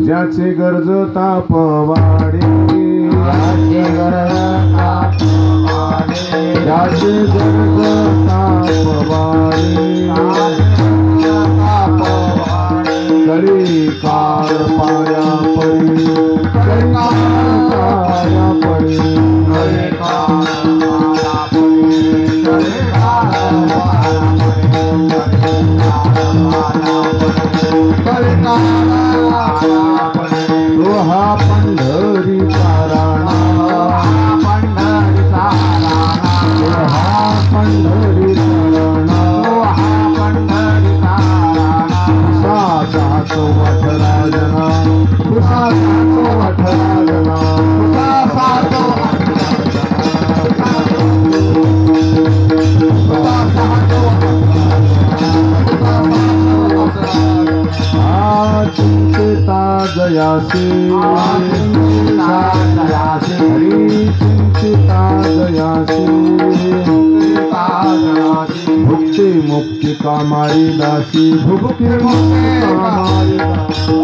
ज्याचे गरज ताप वाढे, ज्याचे गरज ताप वाढे, करी काळ पाया पडी, करी काळ पाया पडी, करी काळ पाया पडी, करी काळ पाया पडी, लोहा पंढरीचा राणा, पंढरीचा राणा, लोहा पंढरीचा राणा, लोहा पंढरीचा राणा, उसाचा तो वठराजना, उसाचा तो वठराजना, उसाचा तो चिंतिता जयासी, हरी चिंतिता जयासी, भुक्ति मुक्ति कामारी दासी, भुक्ति मुक्ति कामारी दासी,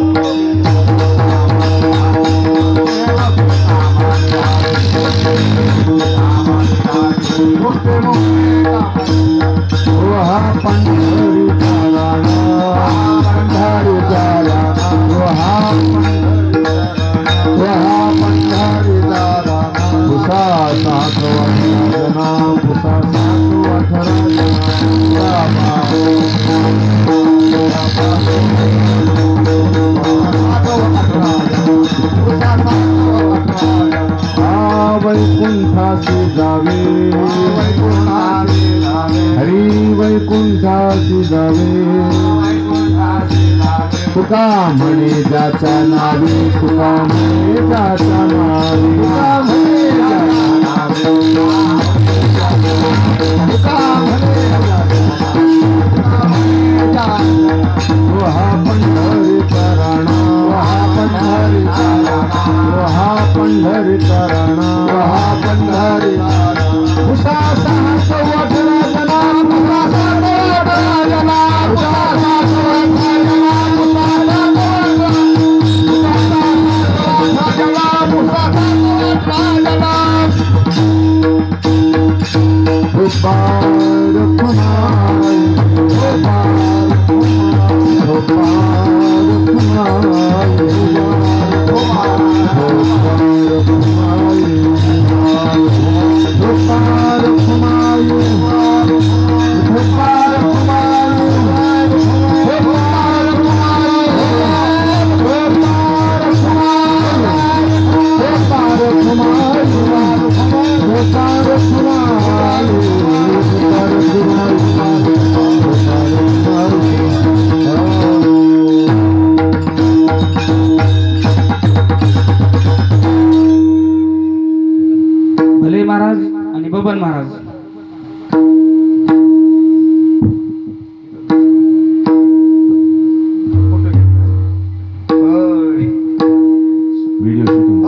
भुक्ति मुक्ति लोहा पंढरीचा राणा, पंढरीचा राणा, लोहा पंढरीचा राणा, उसाचा तो वठराजना, उसाचा तो वठराजना, वैकुंठासी जावे, हरी वैकुंठासी जावे, तुका म्हणे ज्याच्या नावे, तुका म्हणे ज्याच्या नावे, तुका म्हणे तुका म्हणे लोहा पंढरीचा राणा, लोहा पंढरीचा राणा, लोहा पंढरीचा राणा, लोहा पंढरीचा राणा, उसाचा तो वठराजना, उसाचा तो वठराजना, उसाचा तो वठराजना, उसाचा तो वठराजना, उसाचा तो वठराजना, गोपाल कुमार, गोपाल गोपाल कुमार, गोपाल भले महाराज आणि बबन महाराज व्हिडिओ शूटिंग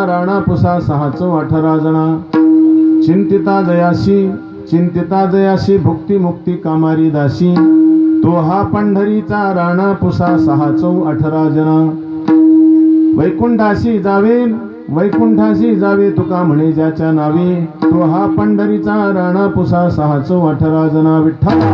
राणा पुसा 618 जना चिंतिता जयाशी भुक्ती मुक्ती कामारी दासी तो हा पंढरीचा राणा पुसा 618 जना वैकुंठाशी जावे तुका म्हणे ज्याच्या नावे तो हा पंढरीचा राणा पुसा 618 जना विठ्ठला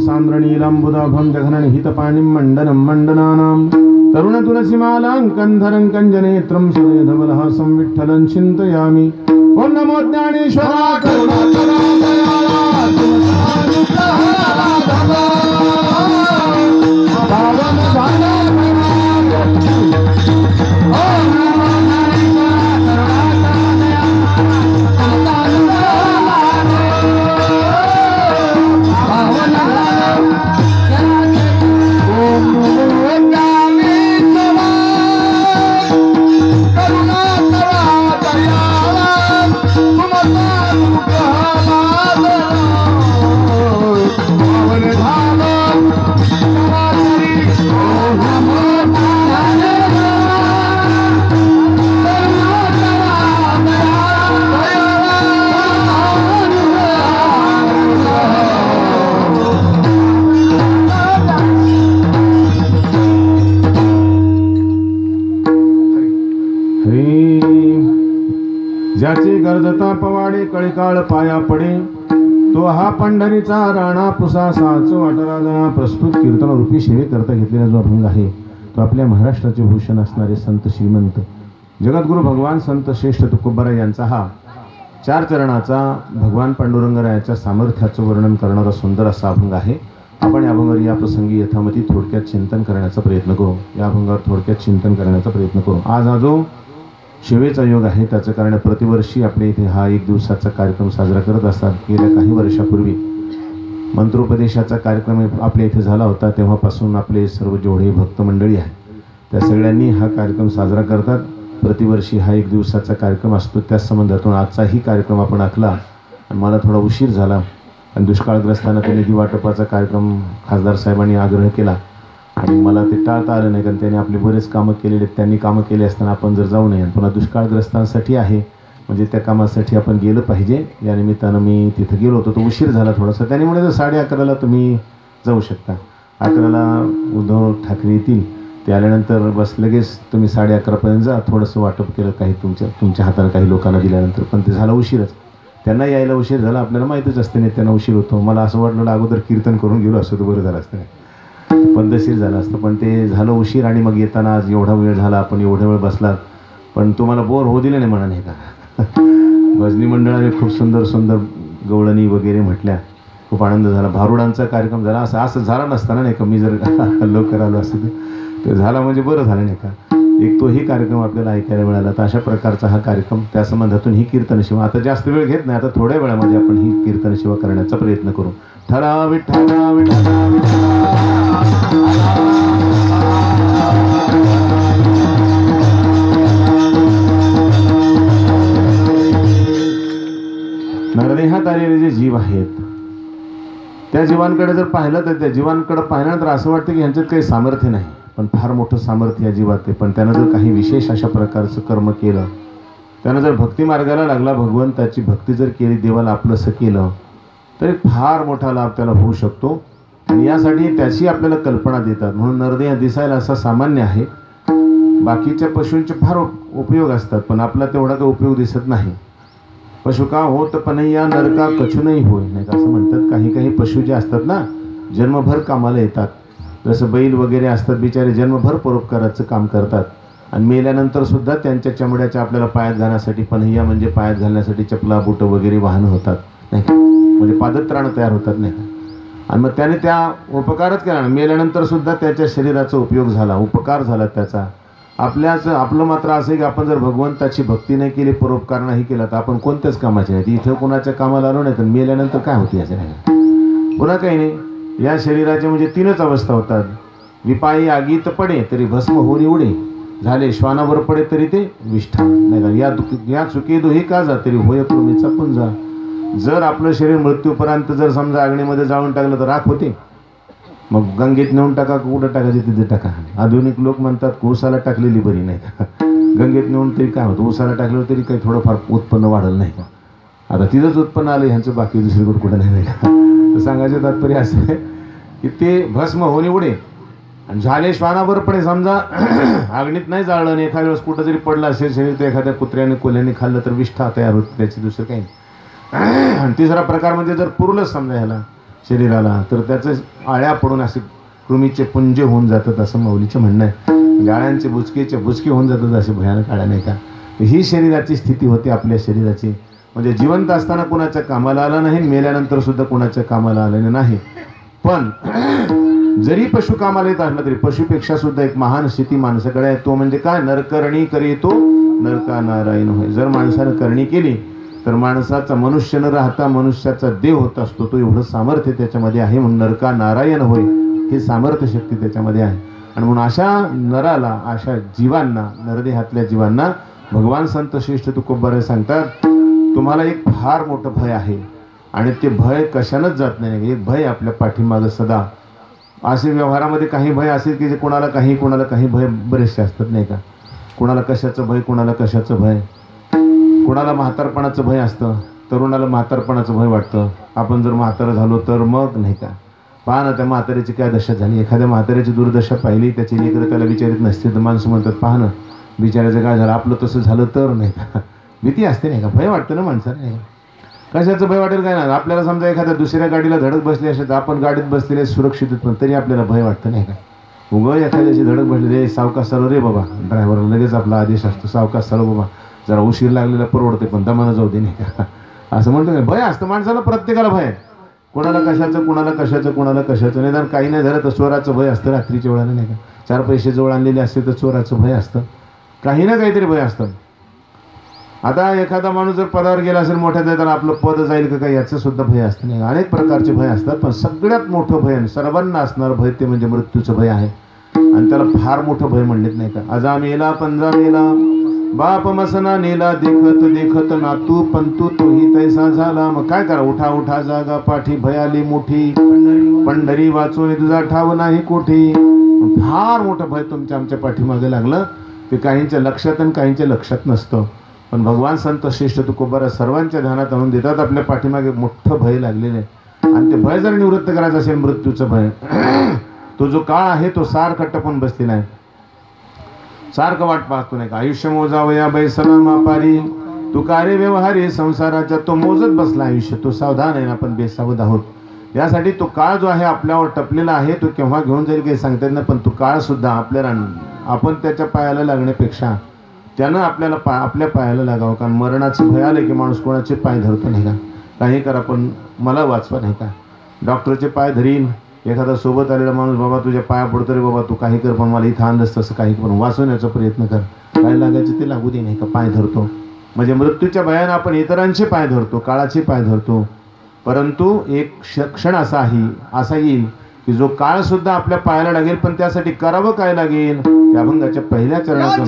सांद्रणीलांबुदाभं जघनं हितपाणिं मण्डनं मण्डनानां तरुण तुलसीमालांकं धरं कञ्जनेत्रं सुरेधवलहासं विठ्ठलं चिन्तयामि ॐ नमो ज्ञानेश्वरा करुणाकरा दयाला पावन झाला ज्याची गरजता पवाडे कळीकाळ पाया पडे तो हा पंढरीचा राणा पुसा 618 जना प्रस्तुत कीर्तन रूपी सेवेकरता घेतलेला जो अभंग आहे तो आपल्या महाराष्ट्राचे भूषण असणारे संत श्रीमंत जगद्गुरु भगवान संत श्रेष्ठ तुकोबाराय यांचा हा 4 चरणाचा भगवान पांडुरंगरायाच्या सामर्थ्याचं वर्णन करणारा सुंदर असा अभंग आहे. आपण या अभंगावर या प्रसंगी यथामती थोडक्यात चिंतन करण्याचा प्रयत्न करू. या अभंगावर थोडक्यात चिंतन करण्याचा प्रयत्न करू. आज हा जो शिवेचा योग आहे त्याचं कारण प्रतिवर्षी आपल्या इथे हा 1 दिवसाचा कार्यक्रम साजरा करत असतात. गेल्या काही वर्षापूर्वी मंत्रोपदेशाचा कार्यक्रम आपल्या इथे झाला होता. तेव्हापासून आपले सर्व जेवढे भक्त मंडळी आहेत त्या सगळ्यांनी हा कार्यक्रम साजरा करतात. प्रतिवर्षी हा 1 दिवसाचा कार्यक्रम असतो. त्याच संबंधातून आजचाही कार्यक्रम आपण आखला आणि मला थोडा उशीर झाला आणि दुष्काळग्रस्तांना ते निधी वाटपाचा कार्यक्रम खासदार साहेबांनी आग्रह केला आणि मला ते टाळता आलं नाही कारण त्यांनी आपले बरेच कामं केलेले. त्यांनी कामं केले असताना आपण जर जाऊ नये. पुन्हा दुष्काळग्रस्तांसाठी आहे म्हणजे त्या कामासाठी आपण गेलं पाहिजे. या निमित्तानं मी तिथं गेलो होतो. तो उशीर झाला थोडासा. त्याने म्हणे 11:30ला तुम्ही जाऊ शकता. 11ला उद्धव ठाकरे येतील. ते आल्यानंतर बस लगेच तुम्ही 11:30पर्यंत जा. थोडंसं वाटप केलं काही तुमच्या हातानं काही लोकांना दिल्यानंतर. पण ते झालं उशीरच. त्यांना यायला उशीर झाला. आपल्याला माहीतच असते नाही त्यांना उशीर होतो. मला असं वाटलं अगोदर कीर्तन करून गेलो असतं तर बरं झालं असतं. पद्धतशीर झालं असतं. पण ते झालं उशीर आणि मग येताना आज एवढा वेळ झाला. आपण एवढा वेळ बसलात पण तुम्हाला बोर होऊ दिलं नाही म्हणा नाही का. भजनी मंडळाने खूप सुंदर सुंदर गवळणी वगैरे म्हटल्या. खूप आनंद झाला. भारुडांचा कार्यक्रम झाला. असं झाला नसताना नाही का मी जर लवकर आलो असतं ते झाला म्हणजे बरं झालं नाही का. एक तोही कार्यक्रम आपल्याला ऐकायला मिळाला. तर अशा प्रकारचा हा कार्यक्रम त्या संबंधातून ही कीर्तन सेवा आता जास्त वेळ घेत नाही. आता थोड्या वेळामध्ये आपण ही कीर्तन सेवा करण्याचा प्रयत्न करू. ठरा विठ्ठला विठ्ठला नरदेहात आलेले जे जीव आहेत त्या जीवांकडे जर पाहिलं तर त्या जीवांकडे पाहिल्यानंतर असं वाटतं की ह्यांच्यात काही सामर्थ्य नाही. पण फार मोठं सामर्थ्य या जीवात आहे. पण त्यानं जर काही विशेष अशा प्रकारचं कर्म केलं, त्यानं जर भक्ती मार्गाला लागला, भगवंताची भक्ती जर केली, देवाला आपलंसं केलं तरी फार मोठा लाभ त्याला होऊ शकतो. आणि यासाठी त्याची आपल्याला कल्पना देतात. म्हणून नरदेह दिसायला असा सामान्य आहे. बाकीच्या पशूंचे फार उपयोग असतात पण आपला तेवढा तो उपयोग दिसत नाही. पशु का होत पण या नरका कछूनही होय नाही का असं म्हणतात. काही काही पशु जे असतात ना जन्मभर कामाला येतात. जसं बैल वगैरे असतात बिचारे जन्मभर परोपकाराचं काम करतात आणि मेल्यानंतर सुद्धा त्यांच्या चमड्याच्या आपल्याला पायात घालण्यासाठी पन्हैया म्हणजे पायात घालण्यासाठी चपला बुटं वगैरे वाहनं होतात नाही का. म्हणजे पादत्राणं तयार होतात नाही का. आणि मग त्याने त्या उपकारच केला. मेल्यानंतर सुद्धा त्याच्या शरीराचा उपयोग झाला, उपकार झाला त्याचा. आपलं मात्र असं आहे की आपण जर भगवंताची भक्ती नाही केली, परोपकार नाही केला, तर आपण कोणत्याच कामाचे नाही. इथं कोणाच्या कामाला आलो नाही तर मेल्यानंतर काय होते याच्या नाही पुन्हा काही नाही. या शरीराच्या म्हणजे 3च अवस्था होतात. विपायी आगीत पडे तरी भस्म होऊन उडे, झाले श्वानावर पडे तरी ते विष्ठा नाही का. या चुकी दोही का जा तरी होय कृमीचा पुंजा. जर आपलं शरीर मृत्यूपर्यंत जर समजा अग्नीमध्ये जाळून टाकलं तर राख होते. मग गंगेत नेऊन टाका, कुठं टाकायचे तिथे टाका. आधुनिक लोक म्हणतात ऊसाला टाकलेली बरी नाही का. गंगेत नेऊन तरी काय होतं, ऊसाला टाकलं तरी काही थोडंफार उत्पन्न वाढलं नाही का. आता तिथंच उत्पन्न आलं, ह्यांचं बाकी दुसरीकडे कुठं नाही का. तर सांगायचं तात्पर्य असं आहे की ते भस्म होणे उडे आणि झाले श्वानावर पडे. समजा अग्नीत नाही जाळलं आणि एखाद्या वेळेस कुठं जरी पडलं असेल शरीर, तर एखाद्या कुत्र्याने कोल्ह्याने खाल्लं तर विष्ठा तयार होते त्याची, दुसरं काही नाही. आणि तिसरा प्रकार म्हणजे जर पुरलंच समजा ह्याला शरीराला, तर त्याचं आळ्या पडून असे कृमीचे पुंजे होऊन जातात असं माऊलीचं म्हणणं आहे. गाळ्यांचे बुचके होऊन जातात असे भयानक आळ्या नाही का. ही शरीराची स्थिती होती आपल्या शरीराची. म्हणजे जिवंत असताना कोणाच्या कामाला आलं नाही, मेल्यानंतर सुद्धा कोणाच्या कामाला आलेलं नाही. पण जरी पशु कामाला येत असला तरी पशुपेक्षा सुद्धा एक महान स्थिती माणसाकडे आहे. तो म्हणजे काय, नरकरणी करी तो नरका नारायण होय. जर माणसानं करणी केली तर माणसाचा मनुष्य न राहता मनुष्याचा देव होत असतो. तो एवढं सामर्थ्य त्याच्यामध्ये आहे. म्हणून नरका नारायण होय हे सामर्थ्य शक्ती त्याच्यामध्ये आहे. आणि म्हणून अशा नराला, अशा जीवांना, नरदेहातल्या जीवांना भगवान संत श्रेष्ठ तुकोबाराय सांगतात, तुम्हाला एक फार मोठं भय आहे आणि ते भय कशानंच जात नाही. एक भय आपल्या पाठीमागं सदा. असे व्यवहारामध्ये काही भय असेल की जे कोणाला काही भय बरेचसे असतात नाही का. कोणाला कशाचं भय, कोणाला कशाचं भय. कोणाला म्हातारपणाचं भय असतं, तरुणाला म्हातारपणाचं भय वाटतं. आपण जर म्हातारं झालो तर मग नाही का. पहा ना त्या म्हाताऱ्याची काय दशा झाली. एखाद्या म्हाताऱ्याची दुर्दशा पाहिली, त्याची लेकरं त्याला विचारित नसते तर माणसं म्हणतात पहा ना बिचारायचं काय झालं, आपलं तसं झालं तर नाही का. भीती असते नाही का, भय वाटतं ना माणसाला नाही का. कशाचं भय वाटेल काय ना. आपल्याला समजा एखाद्या दुसऱ्या गाडीला धडक बसली असेल तर आपण गाडीत बसलेले सुरक्षित, पण तरी आपल्याला भय वाटतं नाही का. उगं एखाद्याची धडक बसली, रे सावकाश चालव रे बाबा, ड्रायव्हरला लगेच आपला आदेश असतो सावकाश चालव बाबा, जरा उशीर लागलेला परवडते पण दमानं जाऊ दे नाही का. असं म्हणतो नाही. भय असतं माणसाला, प्रत्येकाला भय. कोणाला कशाचं, कोणाला कशाचं. निदान काही नाही झालं तर चोराचं भय असतं रात्रीच्या वेळेला नाही का. 4 पैसे जवळ आणलेले असते तर चोराचं भय असतं. काही ना काहीतरी भय असतं. आता एखादा माणूस जर पदावर गेला असेल मोठ्या, तर आपलं पद जाईल का काय याचं सुद्धा भय असतं नाही. अनेक प्रकारचे भय असतात. पण सगळ्यात मोठं भय, सर्वांना असणारं भय ते म्हणजे मृत्यूचं भय आहे. आणि त्याला फार मोठं भय म्हणलेत नाही का. अजा मेला पंजा मेला, बाप मसना नेला, देखत देखत नातू पंतू तोही तैसा झाला. मग काय करा, उठा जागा पाठी, भयाली मोठी पंढरी वाचून तुझा ठाव नाही कोठी. फार मोठं भय तुमच्या आमच्या पाठीमागे लागलं. ते काहींच्या लक्षात आणि काहींच्या लक्षात नसतं. पण भगवान संत श्रेष्ठ तुकोबाराय सर्वांच्या ध्यानात आणून देतात. आपल्या पाठीमागे मोठं भय लागलेलं आहे आणि ते भय जर निवृत्त करायचं असेल, मृत्यूचं भय, तो जो काळ आहे तो सारखा टपून बसलेला आहे. सारखं वाट पाहतो नाही का. आयुष्य मोजावया बैसला मापारी, तू कार्य व्यवहारी संसाराच्या, तो मोजत बसला आयुष्य. तो सावधान आहे, आपण बेसावध आहोत. यासाठी तो काळ जो आहे आपल्यावर टपलेला आहे, तो केव्हा घेऊन जाईल काही सांगता येत नाही. पण तो काळ सुद्धा आपल्याला, आपण त्याच्या पायाला लागण्यापेक्षा त्यानं आपल्याला आपल्या पायाला लागावं. कारण मरणाचं भय आलं की माणूस कोणाचे पाय धरतो नाही का. काही करा पण मला वाचवा नाही का. डॉक्टरचे पाय धरीन, एखादा सोबत आलेला माणूस, बाबा तुझ्या पाया पडतो रे बाबा, तू काही कर पण मला इथं आणलंस तसं काही पण वाचवण्याचा प्रयत्न कर. काय लागायचं ते लागू दे नाही का. पाय धरतो म्हणजे मृत्यूच्या भयानं आपण इतरांचे पाय धरतो, काळाचे पाय धरतो. परंतु एक क्षण असा येईल की जो काळ सुद्धा आपल्या पायाला लागेल. पण त्यासाठी करावं काय लागेल, त्या अभंगाच्या पहिल्या चरणात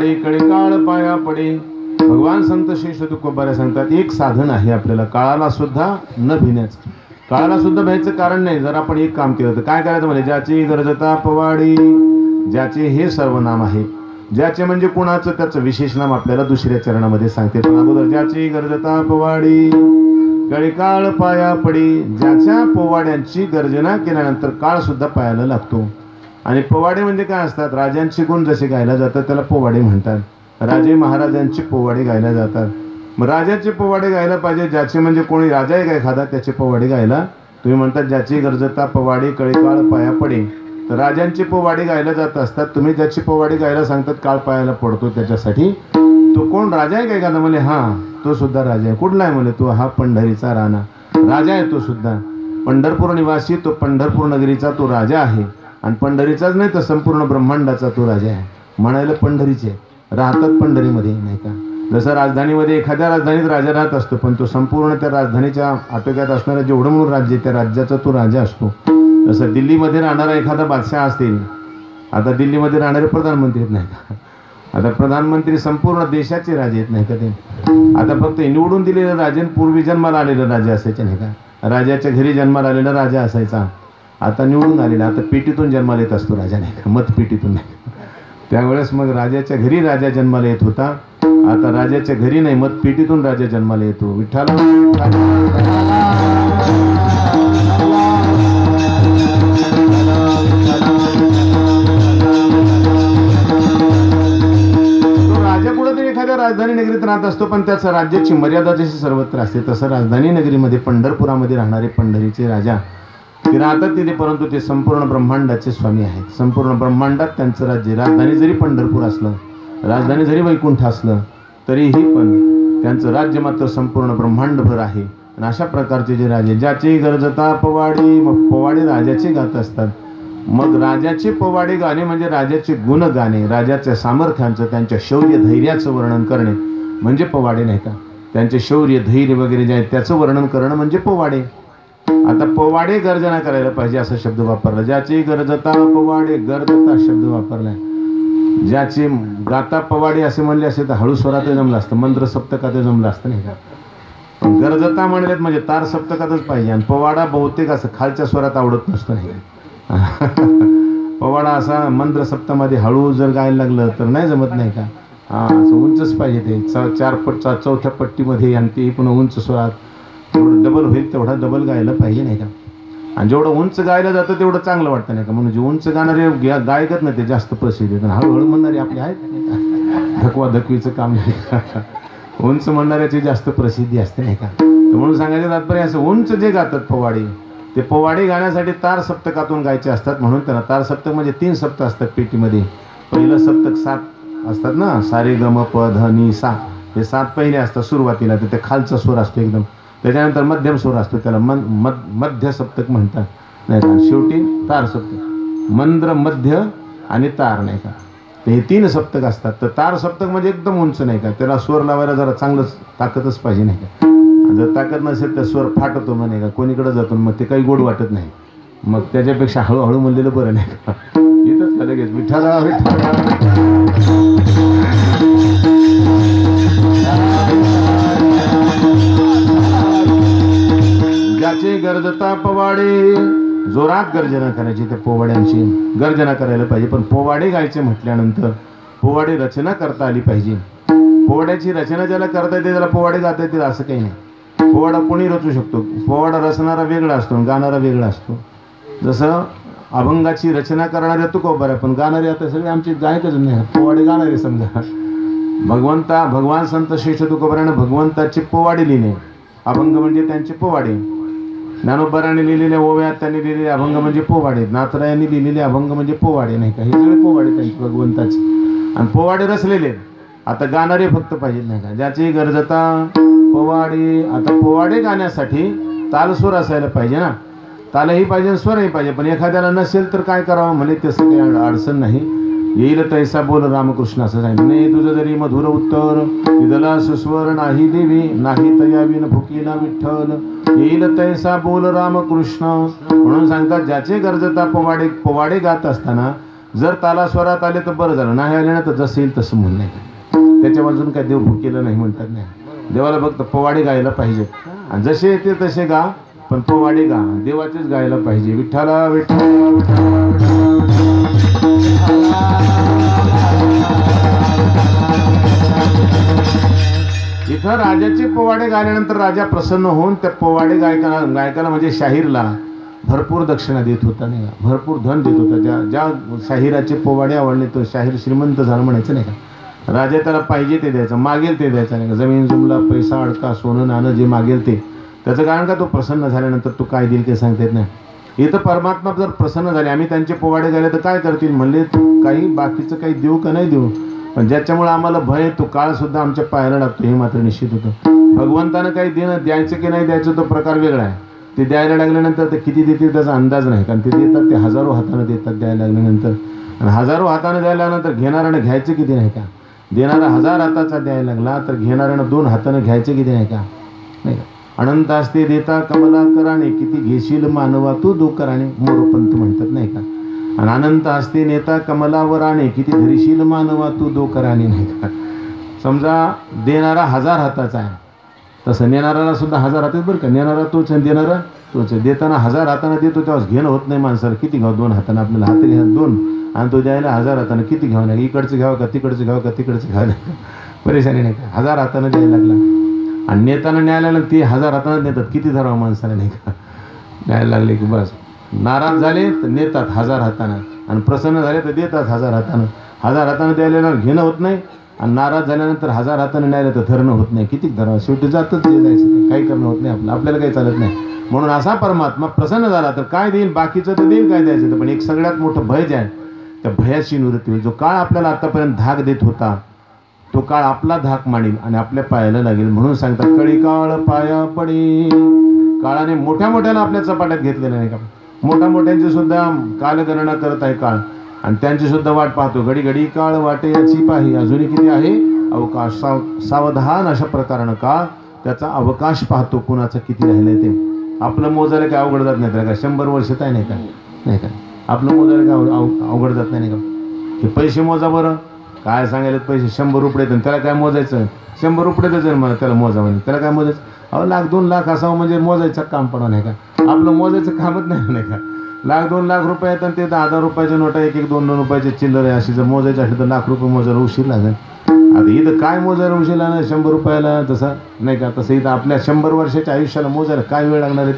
पवाडी कळीकाळ पाया पडे. भगवान संत शेष तुकोबारे सांगतात एक साधन आहे आपल्याला काळाला सुद्धा न भिण्याचं. काळाला सुद्धा भ्यायचं कारण नाही. जर आपण एक काम केलं तर काय करायचं म्हणजे ज्याची गरजता पवाडी, ज्याचे हे सर्वनाम आहे, ज्याचे म्हणजे कुणाचं त्याचं विशेष नाम आपल्याला दुसऱ्या चरणामध्ये सांगते. पण अगोदर ज्याची गरजता पवाडी कळीकाळ पाया पडी. ज्याच्या पोवाड्यांची गर्जना केल्यानंतर काळ सुद्धा पायाला लागतो. आणि पोवाडे म्हणजे काय असतात, राजांचे गुण जसे गायला जातात त्याला पोवाडे म्हणतात. राजे महाराजांची पोवाडे गायला जातात. मग राजाचे पोवाडे गायला पाहिजे, ज्याचे म्हणजे कोणी राजा आहे काय एखादा त्याचे पोवाडे गायला तुम्ही म्हणतात ज्याची गरजता पवाडी कळीकाळ पाया पडे. तर राजांचे पोवाडे गायला जात असतात. तुम्ही ज्याची पोवाडे गायला सांगतात काळ पायाला पडतो त्याच्यासाठी. तो कोण राजा आहे काय एखादा म्हणे हां तो सुद्धा राजा आहे. कुठला आहे म्हणे तो हा पंढरीचा राणा राजा आहे. तो सुद्धा पंढरपूर निवासी, तो पंढरपूर नगरीचा तो राजा आहे. आणि पंढरीचाच नाही तर संपूर्ण ब्रह्मांडाचा तो राजा आहे. म्हणायला पंढरीचे राहतात पंढरीमध्ये नाही का. जसं राजधानीमध्ये एखाद्या राजधानीत राजा राहत असतो पण तो संपूर्ण त्या राजधानीच्या आटोक्यात असणारं जेवढं म्हणून राज्य त्या राज्याचा तो राजा असतो. जसं दिल्लीमध्ये राहणारा एखादा बादशाह असतील. आता दिल्लीमध्ये राहणारे प्रधानमंत्री आहेत नाही का. आता प्रधानमंत्री संपूर्ण देशाचे राजे आहेत नाही का ते. आता फक्त निवडून दिलेलं राजे पूर्वी जन्माला आलेलं राजा असायचे नाही का. राजाच्या घरी जन्माला आलेला राजा असायचा. आता निवडून आलेला आता पेटीतून जन्माला येत असतो राजा नाही का, मतपेटीतून नाही. त्यावेळेस मग राजाच्या घरी राजा जन्माला येत होता. आता राजाच्या घरी नाही मतपेटीतून राजा जन्माला येतो. विठ्ठल राजा कुठेतरी एखाद्या राजधानी नगरीत राहत असतो पण त्याचं राज्याची मर्यादा जशी सर्वत्र असते तसं राजधानी नगरीमध्ये पंढरपुरामध्ये राहणारे पंढरीचे राजा ते राहतात तिथे. परंतु ते संपूर्ण ब्रह्मांडाचे स्वामी आहेत. संपूर्ण ब्रह्मांडात त्यांचं राज्य. राजधानी जरी पंढरपूर असलं, राजधानी जरी वैकुंठ असलं तरीही पण त्यांचं राज्य मात्र संपूर्ण ब्रह्मांडभर आहे. आणि अशा प्रकारचे जे राजे ज्याची गरजता पवाडी, मग पोवाडे राजाचे गात असतात. मग राजाचे पोवाडे गाणे म्हणजे राजाचे गुण गाणे, राजाच्या सामर्थ्यांचं त्यांच्या शौर्य धैर्याचं वर्णन करणे म्हणजे पोवाडे नाही का. त्यांचे शौर्य धैर्य वगैरे जे आहे त्याचं वर्णन करणं म्हणजे पोवाडे. आता पोवाडे गर्जना करायला पाहिजे असा शब्द वापरला. ज्याची गरजता पवाडे, गर्जता शब्द वापरलाय. ज्याची गाता पवाडे असे म्हणले असे तर हळू स्वरात जमलं असतं, मंत्र सप्तकात जमलं असतं नाही का. पण गरजता म्हणलेत म्हणजे तार सप्तकातच पाहिजे. आणि पवाडा बहुतेक असं खालच्या स्वरात आवडत नसतं नाही का. पवाडा असा मंत्र सप्तामध्ये हळू जर गायला लागलं तर नाही जमत नाही का. असं उंचच पाहिजे ते. चौथ्या पट्टीमध्ये आणि ते पुन्हा उंच स्वरात जेवढं डबल होईल तेवढा डबल गायला पाहिजे नाही का. आणि जेवढं उंच गायला जातं तेवढं चांगलं वाटतं नाही का. म्हणून जे उंच गाणारे गायकच नाही ते जास्त प्रसिद्ध आहेत. हळूहळू म्हणणारे आपले आहेत धकवा धकवीचं काम नाही. उंच म्हणणाऱ्याची जास्त प्रसिद्धी असते नाही का. म्हणून सांगायचं तात्पर्य असं उंच जे गातात पोवाडे ते पोवाडे गाण्यासाठी तार सप्तकातून गायचे असतात. म्हणून त्यांना तार सप्तक म्हणजे 3 सप्तक असतात पेटीमध्ये. पहिलं सप्तक 7 असतात ना, सारे गम प ध नि सा, हे 7 पहिले असतात सुरुवातीला. तर ते खालचा स्वर असतो एकदम. त्याच्यानंतर मध्यम स्वर असतो त्याला मध्य सप्तक म्हणतात नाही का. शेवटी तार सप्तक, मंद्र, मध्य आणि तार नाही का. तर हे 3 सप्तक असतात. तर तार सप्तक म्हणजे एकदम उंच नाही का. त्याला स्वर लावायला जरा चांगलंच ताकदच पाहिजे नाही का. जर ताकद नसेल तर स्वर फाटतो म्हणे का, कोणीकडे जातो मग ते काही गोड वाटत नाही. मग त्याच्यापेक्षा हळूहळू म्हणलेलं बरं नाही का. येतच का लगेच विठ्ठला विठ्ठला. ज्याची गरजता पवाडे, जोरात गर्जना करायची. त्या पोवाड्यांची गर्जना करायला पाहिजे. पण पोवाडे गायचे म्हटल्यानंतर पोवाडे रचना करता आली पाहिजे. पोवाड्याची रचना ज्याला करता येते त्याला पोवाडे गाता येतील असं काही नाही. पोवाडा कोणी रचू शकतो. पोवाडा रचणारा वेगळा असतो, गाणारा वेगळा असतो. जसं अभंगाची रचना करणारे तुकोबार आहे पण गाणारे आता सगळे आमचे गायकच नाही. पोवाडे गाणारे समजा. भगवान संत श्रेष्ठ तुकोबाराने भगवंताचे पोवाडे लिहिले. अभंग म्हणजे त्यांचे पोवाडे. ज्ञानोबाराने लिहिलेल्या ओव्यात त्यांनी लिहिलेले अभंग म्हणजे पोवाडे. नाथरायांनी लिहिलेले अभंग म्हणजे पोवाडे नाही का. हे सगळे पोवाडे त्यांचे भगवंताचे. आणि पोवाडे रचलेले. आता गाणारे फक्त पाहिजे नाही का. ज्याची गरजता पोवाडे. आता पोवाडे गाण्यासाठी तालस्वर असायला पाहिजे ना. तालही पाहिजे स्वरही पाहिजे. पण एखाद्याला नसेल तर काय करावं म्हणे तसं काही अडचण नाही. येईल तैसा बोल रामकृष्ण असं सांगितलं. नाही तुझं जरी मधुर उत्तर विदला सुस्वर नाही देवी, नाही तयावीन भुकीला विठ्ठल, येईल तैसा बोल रामकृष्ण. म्हणून सांगतात ज्याचे गरजता पोवाडे गात असताना जर तालास्वरात आले तर बरं झालं, नाही आले ना तर जसं येईल तसं म्हणून नाही का. त्याच्या बाजून काय देव भुकेलं नाही म्हणतात नाही. देवाला फक्त पोवाडे गायला पाहिजे आणि जसे येते तसे गा, पण पोवाडे गा देवाचेच गायला पाहिजे. विठ्ठला विठ्ठला इथं राजाचे पोवाडे गायल्यानंतर राजा प्रसन्न होऊन त्या पोवाडे गायकाला म्हणजे शाहीरला भरपूर दक्षिणा देत होता नाही का, भरपूर धन देत होता. ज्या शाहिराचे पोवाडे आवडले तो शाहीर श्रीमंत झाला म्हणायचं नाही का. राजा त्याला पाहिजे ते द्यायचं, मागेल ते द्यायचं नाही का. जमीन जुमला पैसा अडका सोनं नाणं जे मागेल ते. त्याचं कारण का तो प्रसन्न झाल्यानंतर तो काय देईल ते सांगता येत नाही. इथं परमात्मा जर प्रसन्न झाले, आम्ही त्यांचे पोवाडे गायले तर काय करतील म्हणले, काही बाकीचं काही देऊ का नाही देऊ, पण ज्याच्यामुळे आम्हाला भय तो काळ सुद्धा आमच्या पायाला लागतो हे मात्र निश्चित होतं. भगवंतानं काही देणं द्यायचं की नाही द्यायचं तो प्रकार वेगळा आहे. ते द्यायला लागल्यानंतर ते किती देतील त्याचा अंदाज नाही, कारण ते देतात ते हजारो हातानं देतात द्यायला लागल्यानंतर. आणि हजारो हातानं द्यायला लागल्यानंतर घेणाऱ्यानं घ्यायचं किती नाही का. देणारा 1000 हाताचा द्यायला लागला तर घेणाऱ्यानं 2 हातानं घ्यायचं किती नाही का. नाही का. अनंत असते देता कमला कराने, किती घेशील मानवा तू दुकराने, मोरपंत म्हणतात नाही का. आणि अनंत असते नेता कमलावराने, किती धरीशील मानवा तू दोकराने नाही का. समजा देणारा 1000 हाताचा आहे, तसं नेणाराला सुद्धा 1000 हातात बरं का. नेणारा तोच आणि देणारा तोच. देताना 1000 हाताने देतो तेव्हा घेणं होत नाही माणसाला. किती घ्यावं 2 हाताने, आपल्याला हात घ्या 2 आणि तो द्यायला 1000 हाताने किती घ्यावं नाही. इकडचं घ्यावं का तिकडचं घ्यावं का तिकडचं घ्यावं नाही, परेशानी नाही का. 1000 हाताने द्यायला लागला आणि नेताना न्यायला ते 1000 हाताने नेतात, किती धरावं माणसाला नाही का. न्यायला लागले की बस नाराज झाले तर नेतात 1000 हातानं आणि प्रसन्न झाले तर देतात 1000 हातानं. 1000 हातानं द्यायला घेणं होत नाही आणि नाराज झाल्यानंतर 1000 हातानं न्यायला तर धरणं होत नाही. किती धरावं, शेवटी जातच जे जायचं, काही करणं होत नाही आपल्याला काही चालत नाही. म्हणून असा परमात्मा प्रसन्न झाला तर काय देईल, बाकीचं तर देईल काय द्यायचं तर, पण एक सगळ्यात मोठं भय जे आहे त्या भयाची निवृत्ती होईल. जो काळ आपल्याला आतापर्यंत धाक देत होता तो काळ आपला धाक मांडील आणि आपल्या पायाला लागेल. म्हणून सांगतात कळी काळ पाया पडी. काळाने मोठ्या मोठ्यानं आपल्या चपाट्यात घेतलेलं नाही का. मोठ्या मोठ्यांची सुद्धा कालगणना करत आहे काळ आणि त्यांची सुद्धा वाट पाहतो. घडी घडी काळ वाटे याची पाही, अजूनही किती आहे अवकाश. सावधान अशा प्रकारानं काळ त्याचा अवकाश पाहतो, कुणाचं किती राहिलंय ते. आपलं मोजायला काय अवघड जात नाही त्याला, काय 100 वर्षात आहे नाही का. नाही का आपलं मोजायला काय अवघड जात नाही का. हे पैसे मोजा बरं, काय सांगायला पैसे 100 रुपये येतात त्याला काय मोजायचं. 100 रुपये देतात मला त्याला मोजा म्हणजे, त्याला काय मोजायचं. अहो 1,00,000-2 लाख असावं म्हणजे मोजायचं काम पडा नाही का. आपलं मोजायचं कामच नाही का. 1,00,000-2 लाख रुपये येतात ते 10,000 रुपयाच्या नोटा, 1-1-2 रुपयाचे चिल्लर आहे. अशी जर मोजायचं असेल तर लाख रुपये मोजायला उशीर लागेल. आता इथं काय मोजायला उशीर लागणार 100 रुपयाला तसं नाही का. तसं इथं आपल्या 100 वर्षाच्या आयुष्याला मोजायला काय वेळ लागणार आहे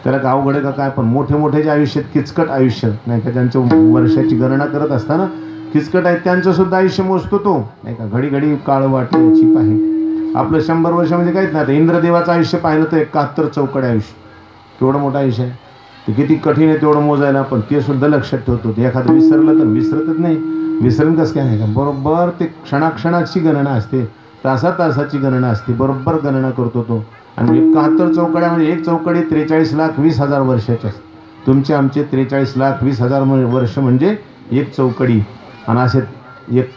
त्याला काय अवघड आहे का काय. पण मोठे मोठ्याच्या आयुष्यात किचकट आयुष्य नाही का, ज्यांच्या वर्षाची गणना करत असताना किचकट आहे त्यांचं सुद्धा आयुष्य मोजतो तो नाही का. घडी घडी काळ वाटे याची पाही. आपलं 100 वर्ष म्हणजे काहीच नाही. आता इंद्रदेवाचं आयुष्य पाहिलं तर 71 चौकडे आयुष्य, केवढं मोठं आयुष्य आहे ते. किती कठीण आहे तेवढं मोजायला, पण ते सुद्धा लक्षात ठेवतो. ते एखादं विसरलं तर विसरतच नाही. विसरण कसं काय नाही का. बरोबर ते क्षणाक्षणाची गणना असते, तासाची गणना असते, बरोबर गणना करतो तो. आणि 71 चौकड्या म्हणजे एक चौकडी 43,20,000 वर्षाच्या असते. तुमचे आमचे 43,20,000 वर्ष म्हणजे एक चौकडी. आणि असे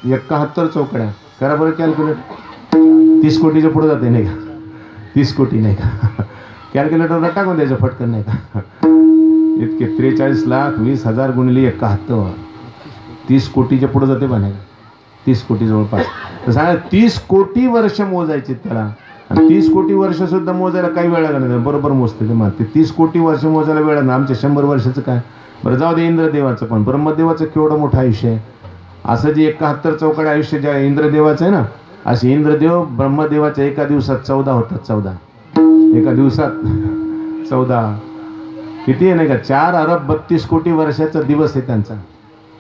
71 चौकड्या करा बरं कॅल्क्युलेट. 30 कोटीच्या पुढे जाते नाही का. 30 कोटी नाही का. कॅल्क्युलेटरला टाकून द्यायचं फटकन नाही का. इतके 43,20,000 गुणिले 71 30 कोटीच्या पुढे जाते बा नाही का. 30 कोटी जवळपास. तर सांगा 30 कोटी वर्ष मोजायचे त्याला. आणि 30 कोटी वर्ष सुद्धा मोजायला काही वेळ लागणार नाही, बरोबर मोजते ते. मग ते 30 कोटी वर्ष मोजायला वेळ लागणार. आमच्या 100 वर्षाचं काय बरं जाऊ दे. इंद्रदेवाचं पण ब्रह्मदेवाचं केवढं मोठं आयुष्य आहे. असं जे 71 चौकडे आयुष्य ज्या इंद्रदेवाचं आहे ना, असे इंद्रदेव ब्रह्मदेवाच्या एका दिवसात 14 होतात. 14 एका दिवसात 14 किती आहे नाही का. 4 अरब 32 कोटी वर्षाचा दिवस आहे त्यांचा.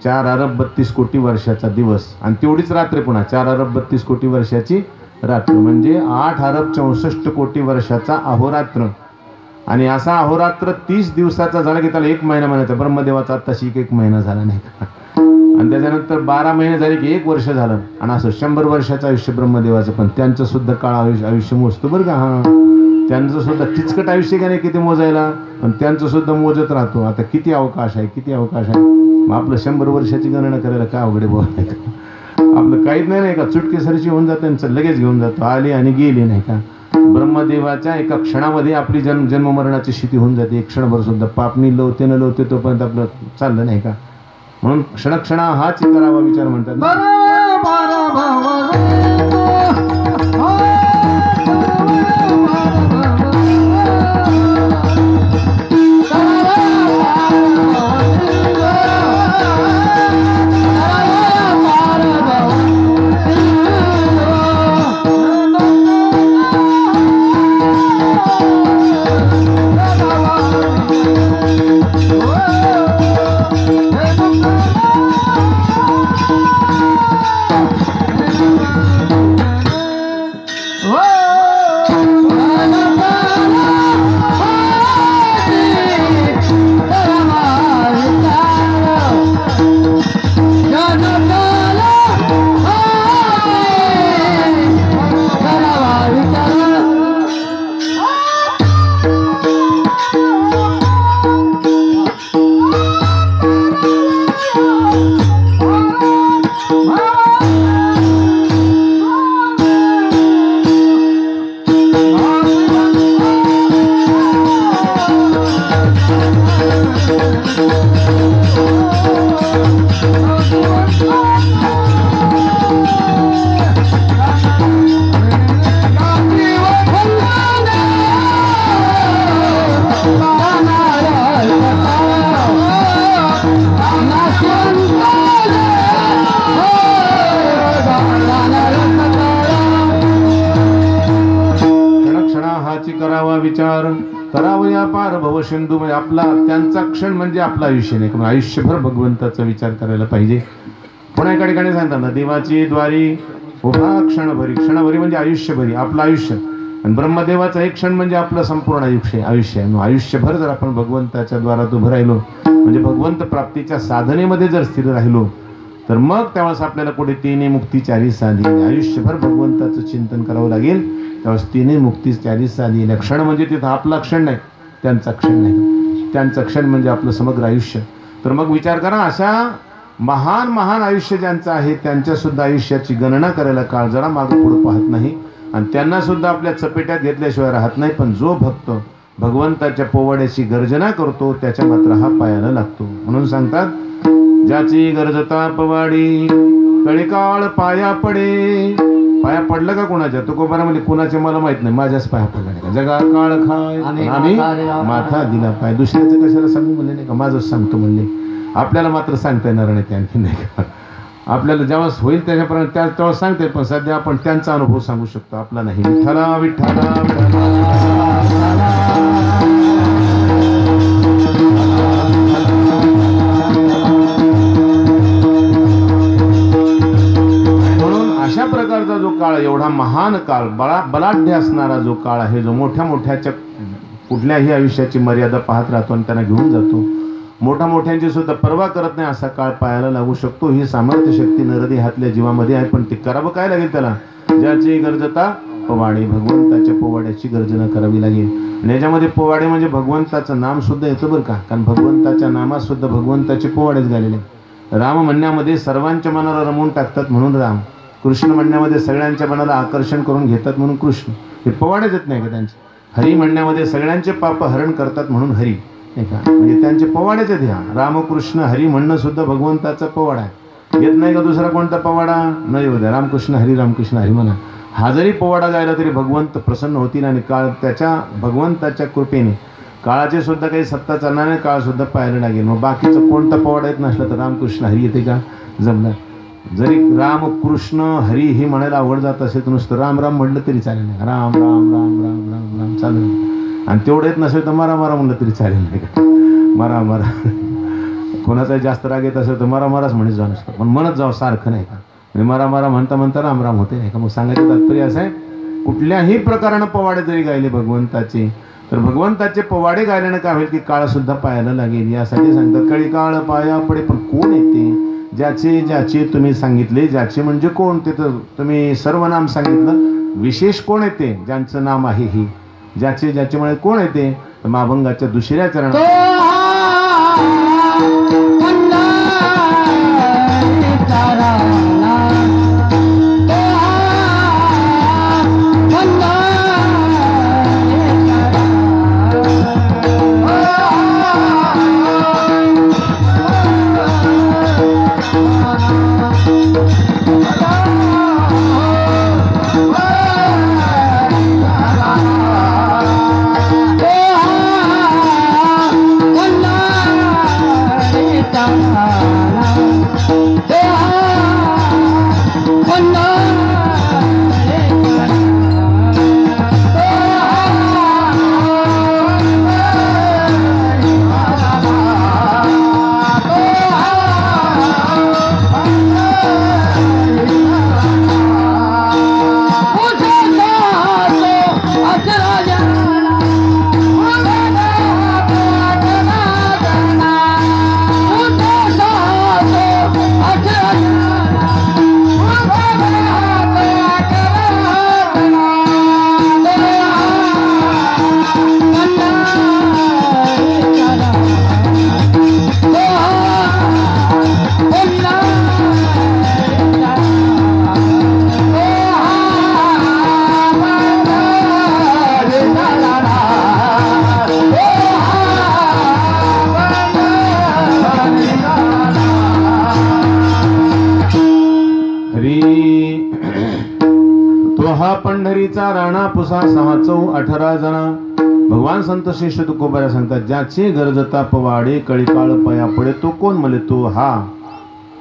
4 अरब 32 कोटी वर्षाचा दिवस आणि तेवढीच रात्र पुन्हा 4 अरब 32 कोटी वर्षाची रात्र म्हणजे 8 अरब 64 कोटी वर्षाचा अहोरात्र. आणि असा अहोरात्र 30 दिवसाचा झाला की त्याला 1 महिना म्हणायचा. ब्रह्मदेवाचा आत्ताशी 1 महिना झाला नाही का. आणि त्याच्यानंतर 12 महिने झाले की 1 वर्ष झालं. आणि असं 100 वर्षाचं आयुष्य ब्रह्मदेवाचं. पण त्यांचं सुद्धा काळ आयुष्य मोजतो बरं का. हां त्यांचं सुद्धा किचकट आयुष्य का नाही किती मोजायला, पण त्यांचं सुद्धा मोजत राहतो. आता किती अवकाश आहे, किती अवकाश आहे. मग आपलं 100 वर्षाची गणना करायला काय अवघडे बोल. आपलं काहीच नाही का. चुटकेसरची होऊन जातं त्यांचं लगेच घेऊन जातो. आली आणि गेली नाही का. ब्रह्मदेवाच्या एका क्षणामध्ये आपली जन्ममरणाची स्थिती होऊन जाते. एक क्षणभर सुद्धा पापणी लवते न लवते तोपर्यंत आपलं चाललं नाही का. म्हणून क्षणक्षणा हाच करावा विचार म्हणतात ना. करावा विचार करावं या पार भवसिंधू. म्हणजे आपला त्यांचा क्षण म्हणजे आपलं आयुष्य नाही, कारण आयुष्यभर भगवंताचा विचार करायला पाहिजे. पुन्हा एका ठिकाणी सांगतात ना, देवाची द्वारी उभा क्षणभरी. क्षणभरी म्हणजे आयुष्यभरी, आपलं आयुष्य. आणि ब्रह्मदेवाचा एक क्षण म्हणजे आपलं संपूर्ण आयुष्य आहे. आयुष्यभर जर आपण भगवंताच्या द्वारात उभं राहिलो, म्हणजे भगवंत प्राप्तीच्या साधनेमध्ये जर स्थिर राहिलो, तर मग तेव्हाच आपल्याला पुढे तिन्ही मुक्ती 40 साधी. आयुष्यभर भगवंताचं चिंतन करावं लागेल, तेव्हा तिन्ही मुक्ती 40 साधी. क्षण म्हणजे तिथं आपला क्षण नाही, त्यांचा क्षण नाही. त्यांचं क्षण म्हणजे आपलं समग्र आयुष्य. तर मग विचार करा, अशा महान महान आयुष्य ज्यांचं आहे त्यांच्या सुद्धा आयुष्याची गणना करायला काळ जरा मागं पुढे पाहत नाही, आणि त्यांना सुद्धा आपल्या चपेट्यात घेतल्याशिवाय राहत नाही. पण जो भक्त भगवंताच्या पोवाड्याची गर्जना करतो त्याच्या मात्र हा पायाला लागतो. म्हणून सांगतात, ज्याची गर्जता पवाडी कळीकाळ पाया पडे. पाया पडलं का कोणाच्या? तुकोबारा म्हणजे कोणाचे मला माहित नाही, माझ्याच पाया पडला नाही का. जगा काळ खाय आम्ही माथा दिला पाय. दुसऱ्याचं कशाला सांगू म्हणले नाही का, माझंच सांगतो म्हणले. आपल्याला मात्र सांगता येणार नाही ते आणखी नाही का. आपल्याला जेव्हा होईल त्याच्यापर्यंत तेव्हा सांगते, पण सध्या आपण त्यांचा अनुभव सांगू शकतो, आपला नाही. विठ्ठला विठ्ठला अशा प्रकारचा जो काळ, एवढा महान काळ, बलाढ्य असणारा जो काळ आहे, जो मोठ्या मोठ्याच्या कुठल्याही आयुष्याची मर्यादा पाहत राहतो आणि त्यांना घेऊन जातो, मोठ्या मोठ्यांची सुद्धा पर्वा करत नाही असा काळ पायाला लागू शकतो. ही सामर्थ्य शक्ती नरदेहातल्या जीवामध्ये आहे. पण ते करावं काय लागेल त्याला? ज्याची गर्जता पोवाडे, भगवंताच्या पोवाड्याची गर्जना करावी लागेल. आणि याच्यामध्ये पोवाडे म्हणजे भगवंताचं नाम सुद्धा येतं बरं का, कारण भगवंताच्या नामात सुद्धा भगवंताचे पोवाडेच गालेले. राम म्हणण्यामध्ये सर्वांच्या मनाला रमवून टाकतात म्हणून राम, कृष्ण म्हणण्यामध्ये सगळ्यांच्या मनाला आकर्षण करून घेतात म्हणून कृष्ण. हे पोवाडेच येत नाही का त्यांचे? हरी म्हणण्यामध्ये सगळ्यांचे पाप हरण करतात म्हणून हरी, नाही का, म्हणजे त्यांचे पोवाडेच आहेत. ह्या रामकृष्ण हरी म्हणणं सुद्धा भगवंताचा पोवाडा आहे. येत नाही का दुसरा कोणता पोवाडा? न येऊ द्या, रामकृष्ण हरी म्हणा. हा जरी पोवाडा गायला तरी भगवंत प्रसन्न होतील, आणि काळ त्याच्या भगवंताच्या कृपेने काळाचे सुद्धा काही सत्ता चालणार नाही, काळ सुद्धा पाहायला लागेल. मग बाकीचं कोणता पोवाडा येत नसला तर रामकृष्ण हरी येते का? जमणार. जरी राम कृष्ण हरी ही म्हणायला आवड जात असेल तर नुसतं राम राम म्हटलं तरी चालेल नाही. राम राम राम राम राम राम चालेल. आणि तेवढं येत नसेल तर मारा मारा म्हणलं तरी चालेल नाही का. मारा मारा. कोणाचा जास्त राग येत असेल तर मारा माराच म्हणत जाऊ नसतं, पण म्हणत जाऊ सारखं नाही का. म्हणजे मारा मारा म्हणता म्हणता राम राम होते नाही का. मग सांगायचं तात्पर्य असं आहे, कुठल्याही प्रकारानं पोवाडे जरी गायले भगवंताचे, तर भगवंताचे पोवाडे गायल्यानं काय होईल की काळ सुद्धा पायाला लागेल. यासाठी सांगतात, कळी काळ पाया पडे. पण कोण येते? ज्याचे तुम्ही सांगितले. ज्याचे म्हणजे कोण? ते तर तुम्ही सर्वनाम सांगितलं. विशेष कोण येते? ज्यांचं नाम आहे ही. ज्याच्यामुळे कोण येते? महाभंगाच्या दुसऱ्या चरणात पंढरीचा राणा पुसा 6 चौ 18 जना. भगवान संत श्रेष्ठ तुकोबारा सांगतात, ज्याचे गरजता पवाडे कळीकाळ पाया पडे तो कोण म्हणे तो हा.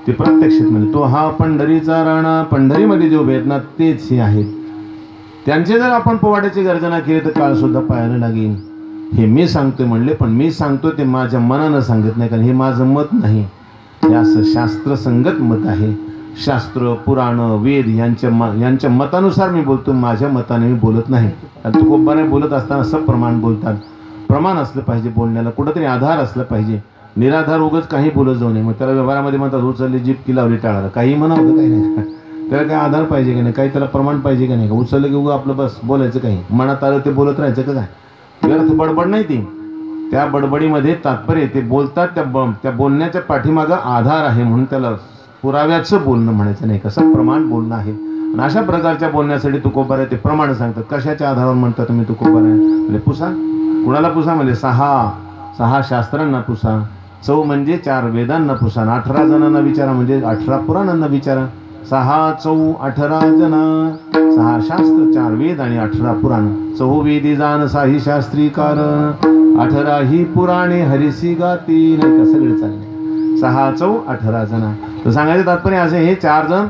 ते प्रत्यक्षित म्हणे तो हा पंढरीचा राणा. पंढरीमध्ये जे उभे आहेत ना तेच हे आहेत. त्यांचे जर आपण पोवाड्याची गर्जना केली तर काळ सुद्धा पाहायला लागेल. हे मी सांगतोय म्हणले, पण मी सांगतो ते माझ्या मनानं सांगत नाही, कारण हे माझं मत नाही. हे असं शास्त्र संगत मत आहे. शास्त्र पुराण वेद यांच्या मतानुसार मी बोलतो, माझ्या मताने मी बोलत नाही. तुकोबाने बोलत असताना सप्रमाण बोलतात. प्रमाण असलं पाहिजे बोलण्याला, कुठंतरी आधार असलं पाहिजे. निराधार उगच काही बोलत जाऊ नये. मग त्याला व्यवहारामध्ये म्हणतात उचलली जीप की लावली टाळाला. काही म्हणावं काही नाही, त्याला काय आधार पाहिजे का नाही, काही त्याला प्रमाण पाहिजे का नाही. का उचललं की उगं आपलं बस बोलायचं, काही मनात आलं ते बोलत राहायचं का काय. व्यर्थ बडबड नाही ती. त्या बडबडीमध्ये तात्पर्य ते बोलतात त्या बोलण्याच्या पाठीमागं आधार आहे, म्हणून त्याला पुराव्याचं बोलणं म्हणायचं नाही, कसं प्रमाण बोलणं आहे. आणि अशा प्रकारच्या बोलण्यासाठी तुकोबारे ते प्रमाण सांगतात. कशाच्या आधारावर म्हणतात तुम्ही तुकोबारे म्हणजे पुसा. कुणाला पुसा म्हणजे 6 शास्त्रांना पुसा. चौ म्हणजे 4 वेदांना पुसा. 18 जणांना विचारा म्हणजे 18 पुराणांना विचारा. 6 चौ 18 जना. 6 शास्त्र 4 वेद आणि 18 पुराण. 4 वेदी जाण 6 शास्त्री कारण 18 ही पुराणे हरिसी गाती. नाही का सगळे चालले. 6 चौ 18 जना. तर सांगायचं तात्पर्य असे, हे 4 जण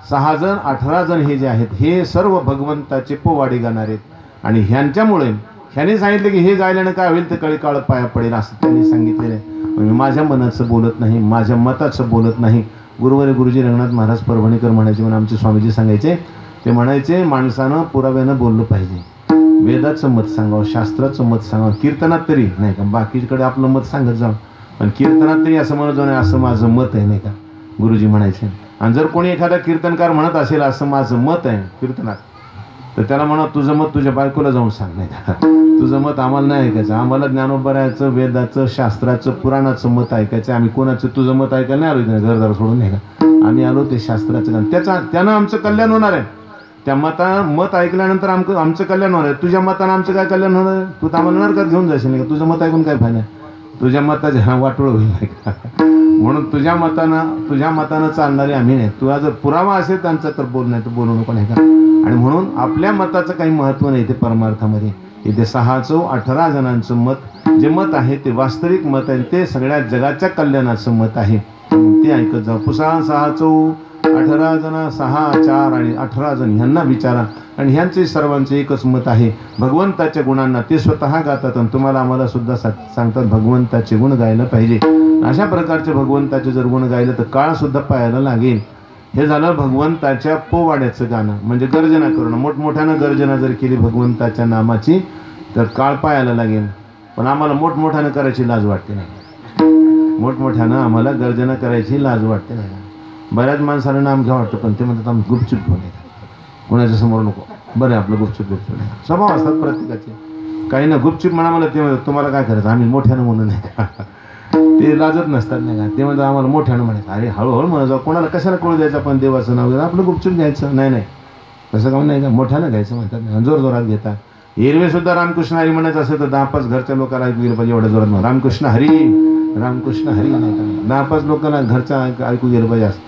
6 जण 18 जण हे जे आहेत हे सर्व भगवंताचे पोवाडे गाणारे आहेत. आणि ह्यांच्यामुळे ह्यांनी सांगितलं की हे गायल्यानं काय होईल तर कळी काळ पाया पडेल असं त्यांनी सांगितलेलं आहे. मी माझ्या मनाचं बोलत नाही, माझ्या मताचं बोलत नाही. गुरुवारी गुरुजी रंगनाथ महाराज परभणीकर म्हणायचे, म्हणून आमचे स्वामीजी सांगायचे, ते म्हणायचे माणसानं पुराव्यानं बोललं पाहिजे. वेदाचं मत सांगावं, शास्त्राचं मत सांगावं, कीर्तनात तरी नाही का. बाकीकडे आपलं मत सांगत जावं, पण कीर्तनात तरी असं म्हणत जाऊ नये असं माझं मत आहे नाही का, गुरुजी म्हणायचे. आणि जर कोणी एखादा कीर्तनकार म्हणत असेल असं माझं मत आहे कीर्तनात, तर त्याला म्हणा तुझं मत तुझ्या बायकोला जाऊन सांग नाही का. तुझं मत आम्हाला नाही ऐकायचं. आम्हाला ज्ञानोबरायाचं, वेदाचं, शास्त्राचं, पुराणाचं मत ऐकायचं. आम्ही कोणाचं तुझं मत ऐकायला नाही आलो घरदार सोडून नाही का. आम्ही आलो ते शास्त्राचं गाणं. त्यानं आमचं कल्याण होणार आहे. त्या मत ऐकल्यानंतर आमचं कल्याण होणार आहे. तुझ्या मतानं आमचं काय कल्याण होणार आहे. तू तर आम्हाला नरकात घेऊन जाशील नाही का. तुझं मत ऐकून काय फायदा. तुझ्या मताचे वाटोळ होईल नाही का. म्हणून तुझ्या मतानं चालणारे आम्ही नाही. तुला जर पुरावा असेल त्यांचा तर बोल, नाही तर बोलू नको नाही का. आणि म्हणून आपल्या मताचं काही महत्त्व नाही ते परमार्थामध्ये. इथे 6 चौ 18 जणांचं मत जे मत आहे ते वास्तविक मत आहे. ते सगळ्या जगाच्या कल्याणाचं मत आहे. ते ऐकत जाऊ. पुसा 6 चौ 18 जण, 6 4 आणि 18 जण ह्यांना विचारा. आणि ह्यांचे सर्वांचे एकच मत आहे भगवंताच्या गुणांना. ते स्वतः गातात आणि तुम्हाला आम्हाला सुद्धा सांगतात भगवंताचे गुण गायला पाहिजे. अशा प्रकारचे भगवंताचे जर गुण गायलं तर काळ सुद्धा पाहायला लागेल. हे झालं भगवंताच्या पोवाड्याचं गाणं, म्हणजे गर्जना करणं. मोठमोठ्यानं गर्जना जर केली भगवंताच्या नामाची तर काळ पाहायला लागेल. पण आम्हाला मोठमोठ्यानं करायची लाज वाटते नाही. मोठमोठ्यानं आम्हाला गर्जना करायची लाज वाटते नाही. बऱ्याच माणसाला नाम घ्या वाटतं, पण ते म्हणतात आम्ही गुपचूप घेऊन येतात, कोणाच्या समोर नको. बरं आपलं गुपचूप स्वभाव असतात प्रत्येकाचे. काही ना गुपचूप म्हणा मला ते म्हणतात तुम्हाला काय करायचं आम्ही मोठ्यानं म्हणून नाही का. ते लाजत नसतात नाही का. ते म्हणतात आम्हाला मोठ्यानं म्हणायचं. अरे हळूहळू म्हणा जाऊ, कोणाला कशाला कळू द्यायचं आपण देवाचं नाव घेतो. आपलं गुपचूप घ्यायचं नाही तसं का नाही का. मोठ्यानं घ्यायचं म्हणतात, जोर जोरात घेतात. एरवे सुद्धा रामकृष्ण हरी म्हणायचं असेल तर 10-5 घरच्या लोकांना ऐकू गेलं पाहिजे. एवढ्या जोरात रामकृष्ण हरी नाही का. 10-5 लोकांना घरच्या ऐकू गेलं पाहिजे असं.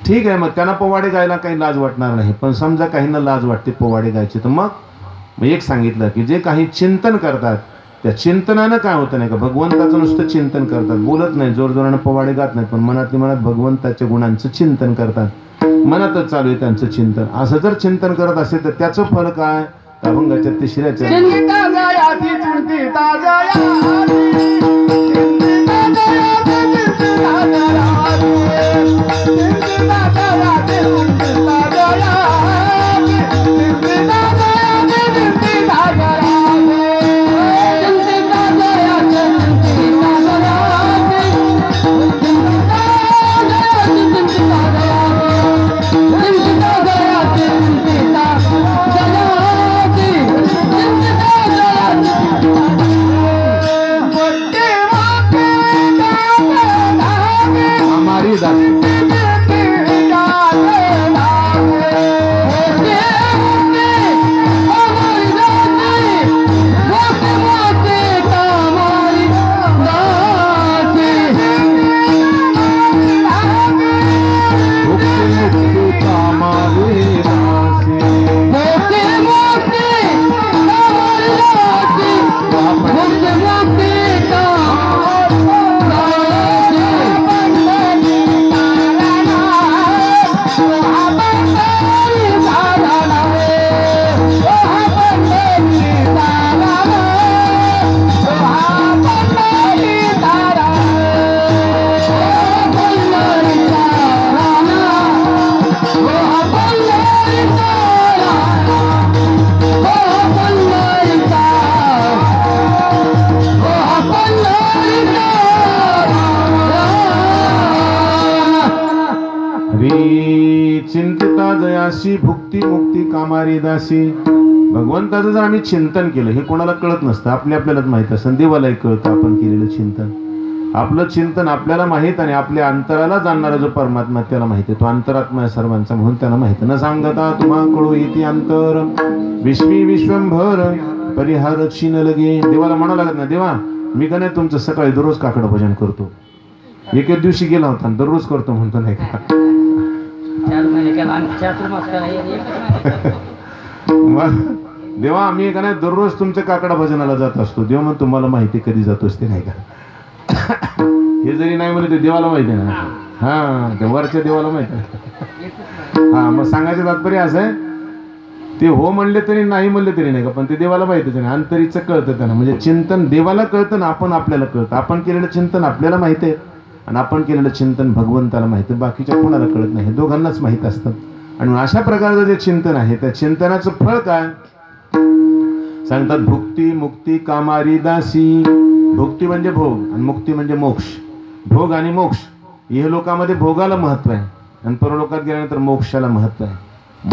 ठीक आहे. मग त्यांना पोवाडे गायला काही लाज वाटणार नाही. पण समजा काहींना लाज वाटते पोवाडे गायचे, तर मग एक सांगितलं की जे काही चिंतन करतात त्या चिंतनानं काय होतं नाही का. भगवंताचं नुसतं चिंतन करतात, बोलत नाही, जोरजोरानं पोवाडे गात नाहीत, पण मनातली मनात भगवंताच्या गुणांचं चिंतन करतात. मनातच चालू आहे त्यांचं चिंतन. असं जर चिंतन करत असेल तर त्याचं फळ काय. अभंगाच्या 3ऱ्या हमारे हरी चिंतिता जयासी भुक्ती मुक्ती कामारी दासी. भगवंताचं जर आम्ही चिंतन केलं, हे कोणाला कळत नसतं, आपल्यालाच माहित असतं. देवालाही कळतं आपण केलेलं चिंतन. आपलं चिंतन आपल्याला माहित आणि आपल्या अंतराला जाणणारा जो परमात्मा त्याला माहिती. तो अंतरात्मा आहे सर्वांचा, म्हणून त्याला माहिती. न सांगता तुम्हा कळू इति अंतर विश्वी विश्वंभर परिहार क्षीण लगे. देवाला म्हणावं लागत ना, देवा मी का नाही तुमचं सकाळी दररोज काकडं भजन करतो. एक दिवशी गेला होता दररोज करतो म्हणतो, नाही का? मग देवा मी का नाही दररोज तुमच्या काकडा भजनाला जात असतो. देव मग तुम्हाला माहिती कधी जातोस ते, नाही का? हे जरी नाही म्हणले ते देवाला माहिती आहे ना. हा, त्या वरच्या देवाला माहिती आहे. हा, मग सांगायचं तात्पर्य असं आहे, ते हो म्हणले तरी नाही म्हणले तरी, नाही का, पण ते देवाला माहितीच आहे. अंतरीचं कळतं त्यांना. म्हणजे चिंतन देवाला कळतं ना, आपण आपल्याला कळतं. आपण केलेलं चिंतन आपल्याला माहिती आहे आणि आपण केलेलं चिंतन भगवंताला माहिती आहे. बाकीच्या कोणाला कळत नाही, हे दोघांनाच माहीत असतं. आणि अशा प्रकारचं जे चिंतन आहे त्या चिंतनाचं फळ काय सांगतात? भुक्ती मुक्ती कामारी दासी. भुक्ती म्हणजे भोग आणि मुक्ती म्हणजे मोक्ष. भोग आणि मोक्ष, हे लोकांमध्ये भोगाला महत्व आहे आणि परलोकात गेल्यानंतर मोक्षाला महत्व आहे.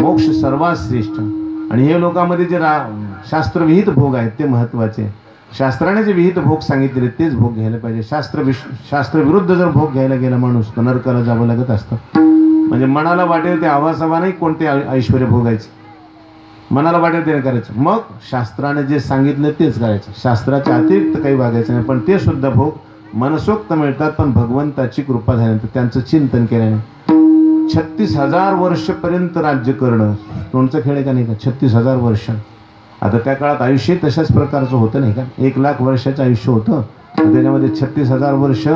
मोक्ष सर्वात श्रेष्ठ. आणि हे लोकांमध्ये जे शास्त्रविहित भोग आहेत ते महत्वाचे. शास्त्राने जे विहित भोग सांगितलेले तेच भोग घ्यायला पाहिजे. शास्त्रविरुद्ध जर भोग घ्यायला गेला माणूस तर नरकाला जावं लागत असतं. म्हणजे मनाला वाटेल ते आवासावाने कोणते ऐश्वर भोगायचे, मनाला वाटेल ते करायचं. मग शास्त्राने जे सांगितलं तेच करायचं. शास्त्राच्या अतिरिक्त काही वागायचं नाही. पण ते सुद्धा भोग मनसोक्त मिळतात. पण भगवंताची कृपा झाल्यानंतर त्यांचं चिंतन केल्याने 36,000 वर्षपर्यंत राज्य करणं तोंडचं खेळ आहे का, नाही का? 36,000 वर्ष. आता त्या काळात आयुष्य तशाच प्रकारचं होतं, नाही का? 1,00,000 वर्षाचं आयुष्य होतं. त्याच्यामध्ये 36,000 वर्ष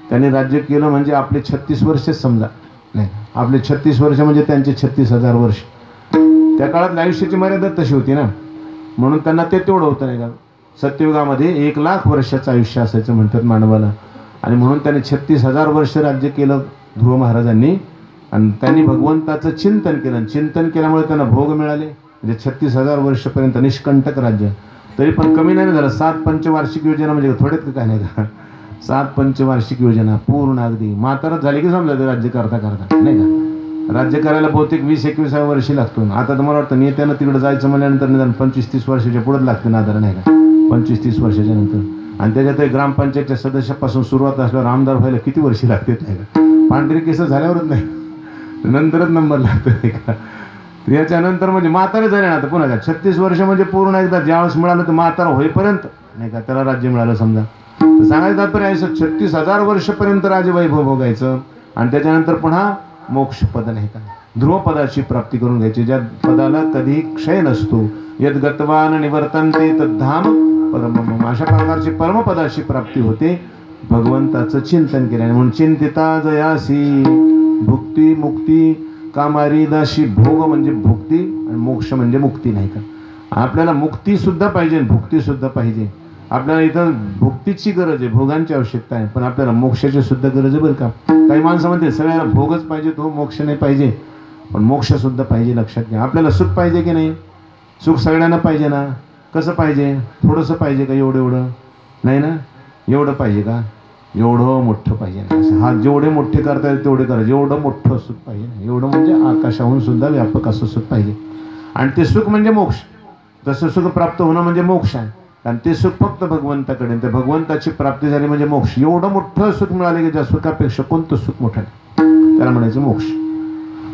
त्यांनी राज्य केलं. म्हणजे आपले 36 वर्षच समजा, नाही, आपले 36 वर्ष म्हणजे त्यांचे 36,000 वर्ष. त्या काळात आयुष्याची मर्यादा तशी होती ना, म्हणून त्यांना ते तेवढं होतं, नाही का? सत्ययुगामध्ये 1,00,000 वर्षाचं आयुष्य असायचं म्हणतात मानवाला. आणि म्हणून त्यांनी 36,000 वर्ष राज्य केलं ध्रुव महाराजांनी. आणि त्यांनी भगवंताचं चिंतन केलं. चिंतन केल्यामुळे त्यांना भोग मिळाले. म्हणजे 36,000 वर्षपर्यंत निष्कंटक राज्य. तरी पण कमी नाही झालं. 7 पंचवार्षिक योजना म्हणजे थोड्यात काय, नाही का? 7 पंचवार्षिक योजना पूर्ण अगदी म्हातारच झाली की समजा ते राज्य करता करता, नाही का? राज्य करायला बहुतेक 20-21 वर्षी लागतो. आता तुम्हाला वाटतं नेत्यानं तिकडे जायचं म्हणल्यानंतर निदान 25-30 वर्षाच्या पुढेच लागते ना, आधार, नाही का? 25-30 वर्षाच्या नंतर. आणि त्याच्यात ग्रामपंचायतच्या सदस्यापासून सुरुवात असल्यावर आमदार व्हायला किती वर्षी लागतात, नाही का? पांढरी केस झाल्यावरच नाही, नंतरच नंबर लागतो, नाही का? याच्यानंतर म्हणजे म्हातारे झाले ना. आता पुन्हा 36 वर्ष म्हणजे पूर्ण एकदा ज्यावेळेस मिळालं तर म्हातारा होईपर्यंत, नाही का, त्याला राज्य मिळालं समजा. तर सांगायचं तात्पर्य आहे 36,000 वर्षपर्यंत राजवैभव भोगायचं आणि त्याच्यानंतर पुन्हा मोक्ष पद, नाही का, ध्रुवपदाची प्राप्ती करून घ्यायची. ज्या पदाला कधी क्षय नसतो. यद गतवान निवर्तन्ते तद्धाम परमम. अशा प्रकारची परमपदाची प्राप्ती होते भगवंताचं चिंतन केल्याने. म्हणून चिंतिता जयासी भुक्ती मुक्ती कामारी दासी. भोग म्हणजे भुक्ती आणि मोक्ष म्हणजे मुक्ती, नाही का? आपल्याला मुक्ती सुद्धा पाहिजे, भुक्ती सुद्धा पाहिजे. आपल्याला इथं भुक्तीची गरज आहे, भोगांची आवश्यकता आहे, पण आपल्याला मोक्षाची सुद्धा गरज आहे, बरं का? काही माणसं म्हणते सगळ्याला भोगच पाहिजे, तो मोक्ष नाही पाहिजे. पण मोक्ष सुद्धा पाहिजे, लक्षात घ्या. आपल्याला सुख पाहिजे की नाही? सुख सगळ्यांना पाहिजे ना. कसं पाहिजे? थोडंसं पाहिजे का? एवढं नाही ना. एवढं पाहिजे का? एवढं मोठं पाहिजे ना. असं हात जेवढे मोठे करता येईल तेवढे करा. एवढं मोठं सुख पाहिजे ना. एवढं म्हणजे आकाशाहून सुद्धा व्यापक असं सुख पाहिजे. आणि ते सुख म्हणजे मोक्ष. तसं सुख प्राप्त होणं म्हणजे मोक्ष आहे. आणि ते सुख फक्त भगवंताकडे. त्या भगवंताची प्राप्ती झाली म्हणजे मोक्ष. एवढं मोठं सुख मिळाले की ज्या सुखापेक्षा कोणतं सुख मोठं नाही, त्याला म्हणायचं मोक्ष.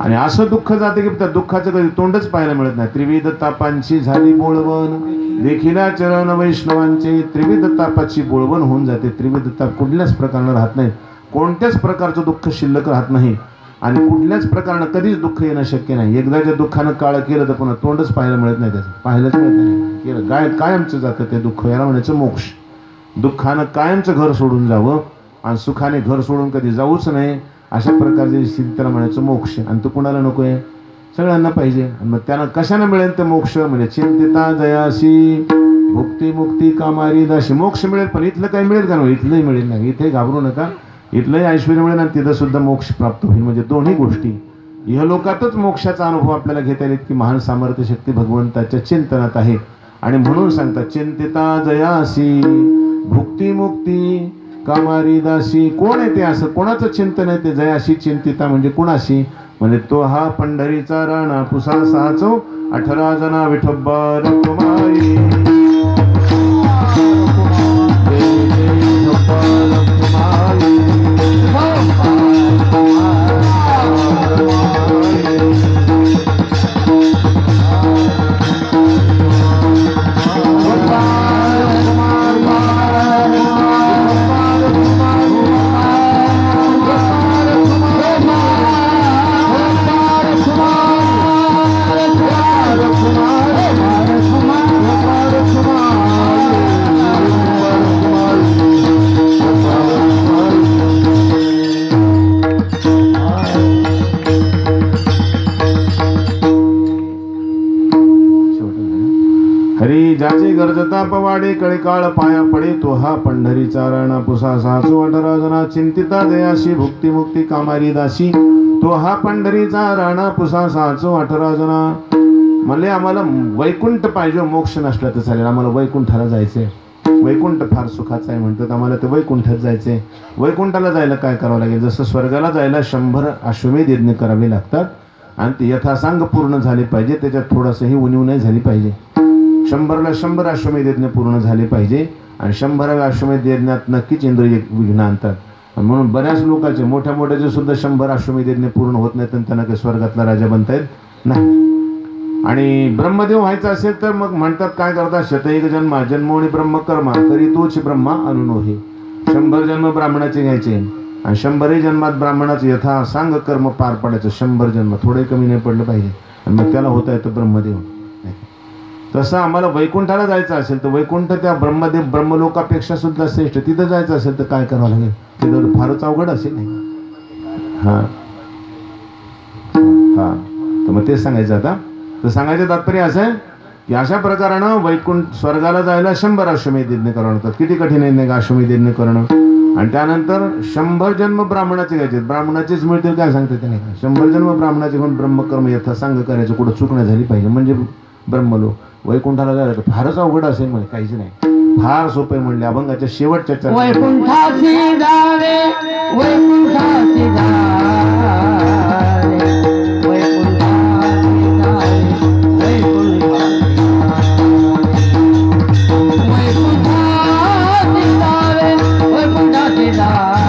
आणि असं दुःख जाते की त्या दुःखाचं कधी तोंडच पाहायला मिळत नाही. त्रिविध तापांची झाली बोळवण देखिला चरण वैष्णवांचे. त्रिविध तापाची बोळवण होऊन जाते. त्रिविध ताप कुठल्याच प्रकारनं राहत नाही. कोणत्याच प्रकारचं दुःख शिल्लक राहत नाही. आणि कुठल्याच प्रकारनं कधीच दुःख येणं शक्य नाही. एकदा ज्या दुःखानं काळ केलं तर पुन्हा तोंडच पाहायला मिळत नाही. त्याचं पाहायलाच मिळत नाही. केलं कायमचं जातं ते दुःख. याला म्हणायचं मोक्ष. दुःखानं कायमचं घर सोडून जावं आणि सुखाने घर सोडून कधी जाऊच नाही. अशा प्रकारची स्थिती त्याला म्हणायचं मोक्ष. आणि तो कुणाला नको आहे? सगळ्यांना पाहिजे. मग त्यांना कशाने मिळेल ते मोक्ष? म्हणजे चिंतिता जयासी भुक्ती मुक्ती कामारी दासी. मोक्ष मिळेल, पण इथलं काही मिळेल का? इथलंही मिळेल नाही. इथे घाबरू नका. इथलंही ऐश्वर्य मिळेल आणि तिथं सुद्धा मोक्ष प्राप्त होईल. म्हणजे दोन्ही गोष्टी इहलोकातच मोक्षाचा अनुभव आपल्याला घेता येईल. इतकी महान सामर्थ्य शक्ती भगवंताच्या चिंतनात आहे. आणि म्हणून सांगतात चिंतिता जयासी भुक्ती मुक्ती कामारी दासी. कोण आहे ते असं कोणाचं चिंतन आहे ते जयाशी चिंतिता म्हणजे कुणाशी म्हणजे तो हा पंढरीचा राणा पुसा साचो 18 जना विठोबा रखुमाई. हरी ज्याचे गरजता पवाडे कळीकाळ पाया पडे तो हा पंढरीचा राणा पुसा साचो 18 जना चिंतिता जयाशी भुक्ती मुक्ती कामारी दासी. तो हा पंढरीचा राणा पुसा साचो 18 जना. म्हणले आम्हाला वैकुंठ पाहिजे मोक्ष नसला तर चालेल आम्हाला वैकुंठाला जायचंय. वैकुंठ फार सुखाचं आहे म्हणतात आम्हाला ते वैकुंठात जायचंय. वैकुंठाला जायला काय करावं लागेल जसं स्वर्गाला जायला 100 अश्वमेध यज्ञ करावे लागतात आणि ते यथासांग पूर्ण झाले पाहिजे. त्याच्यात थोडंसंही उणीव नाही झाली पाहिजे. 100ला 100 अश्वमेध यज्ञ पूर्ण झाले पाहिजे आणि 100व्या अश्वमेध यज्ञात नक्कीच इंद्रिय विघ्न आणतात. म्हणून बऱ्याच लोकांचे मोठ्या मोठ्याचे सुद्धा 100 अश्वमेध यज्ञ पूर्ण होत नाहीत आणि त्यांना काही स्वर्गातला राजा बनता येत नाही. आणि ब्रह्मदेव व्हायचं असेल तर मग म्हणतात काय करतात शतैक जन्मा जन्मोनी ब्रह्मकर्मा करी तोच ब्रह्मा अनुनोहे. 100 जन्म ब्राह्मणाचे घ्यायचे आणि 100ही जन्मात ब्राह्मणाचं यथासांग कर्म पार पडायचं. 100 जन्म थोडे कमी नाही पडलं पाहिजे आणि मग त्याला होता येतं ब्रह्मदेव. तसं आम्हाला वैकुंठाला जायचं असेल तर वैकुंठ त्या ब्रह्मदेव ब्रह्मलोकापेक्षा सुद्धा श्रेष्ठ. तिथं जायचं असेल तर काय करावं लागेल तिथं फारच अवघड असेल नाही. हा हा तर मग तेच सांगायचं आता. तर सांगायचं तात्पर्य असं आहे की अशा प्रकारानं वैकुंठ स्वर्गाला जायला 100 अश्वमेध यज्ञ करावं लागतात. किती कठीण आहे का अश्वमेध यज्ञ करणं. आणि त्यानंतर 100 जन्म ब्राह्मणाचे घ्यायचे. ब्राह्मणाचेच मिळतील काय सांगते ते नाही का. 100 जन्म ब्राह्मणाचे घेऊन ब्रह्मकर्म यथासांग करायचं कुठं चूक नाही झाली पाहिजे म्हणजे ब्रह्मलोक. वैकुंठाला जायला तर फारच अवघड असेल म्हणजे काहीच नाही फार सोपे म्हणले. अभंगाच्या शेवटच्या चर्चा वैकुंठाची जावे वैकुंठाची जावे वैकुंठाची जावे वैकुंठाची जावे वैकुंठाची जावे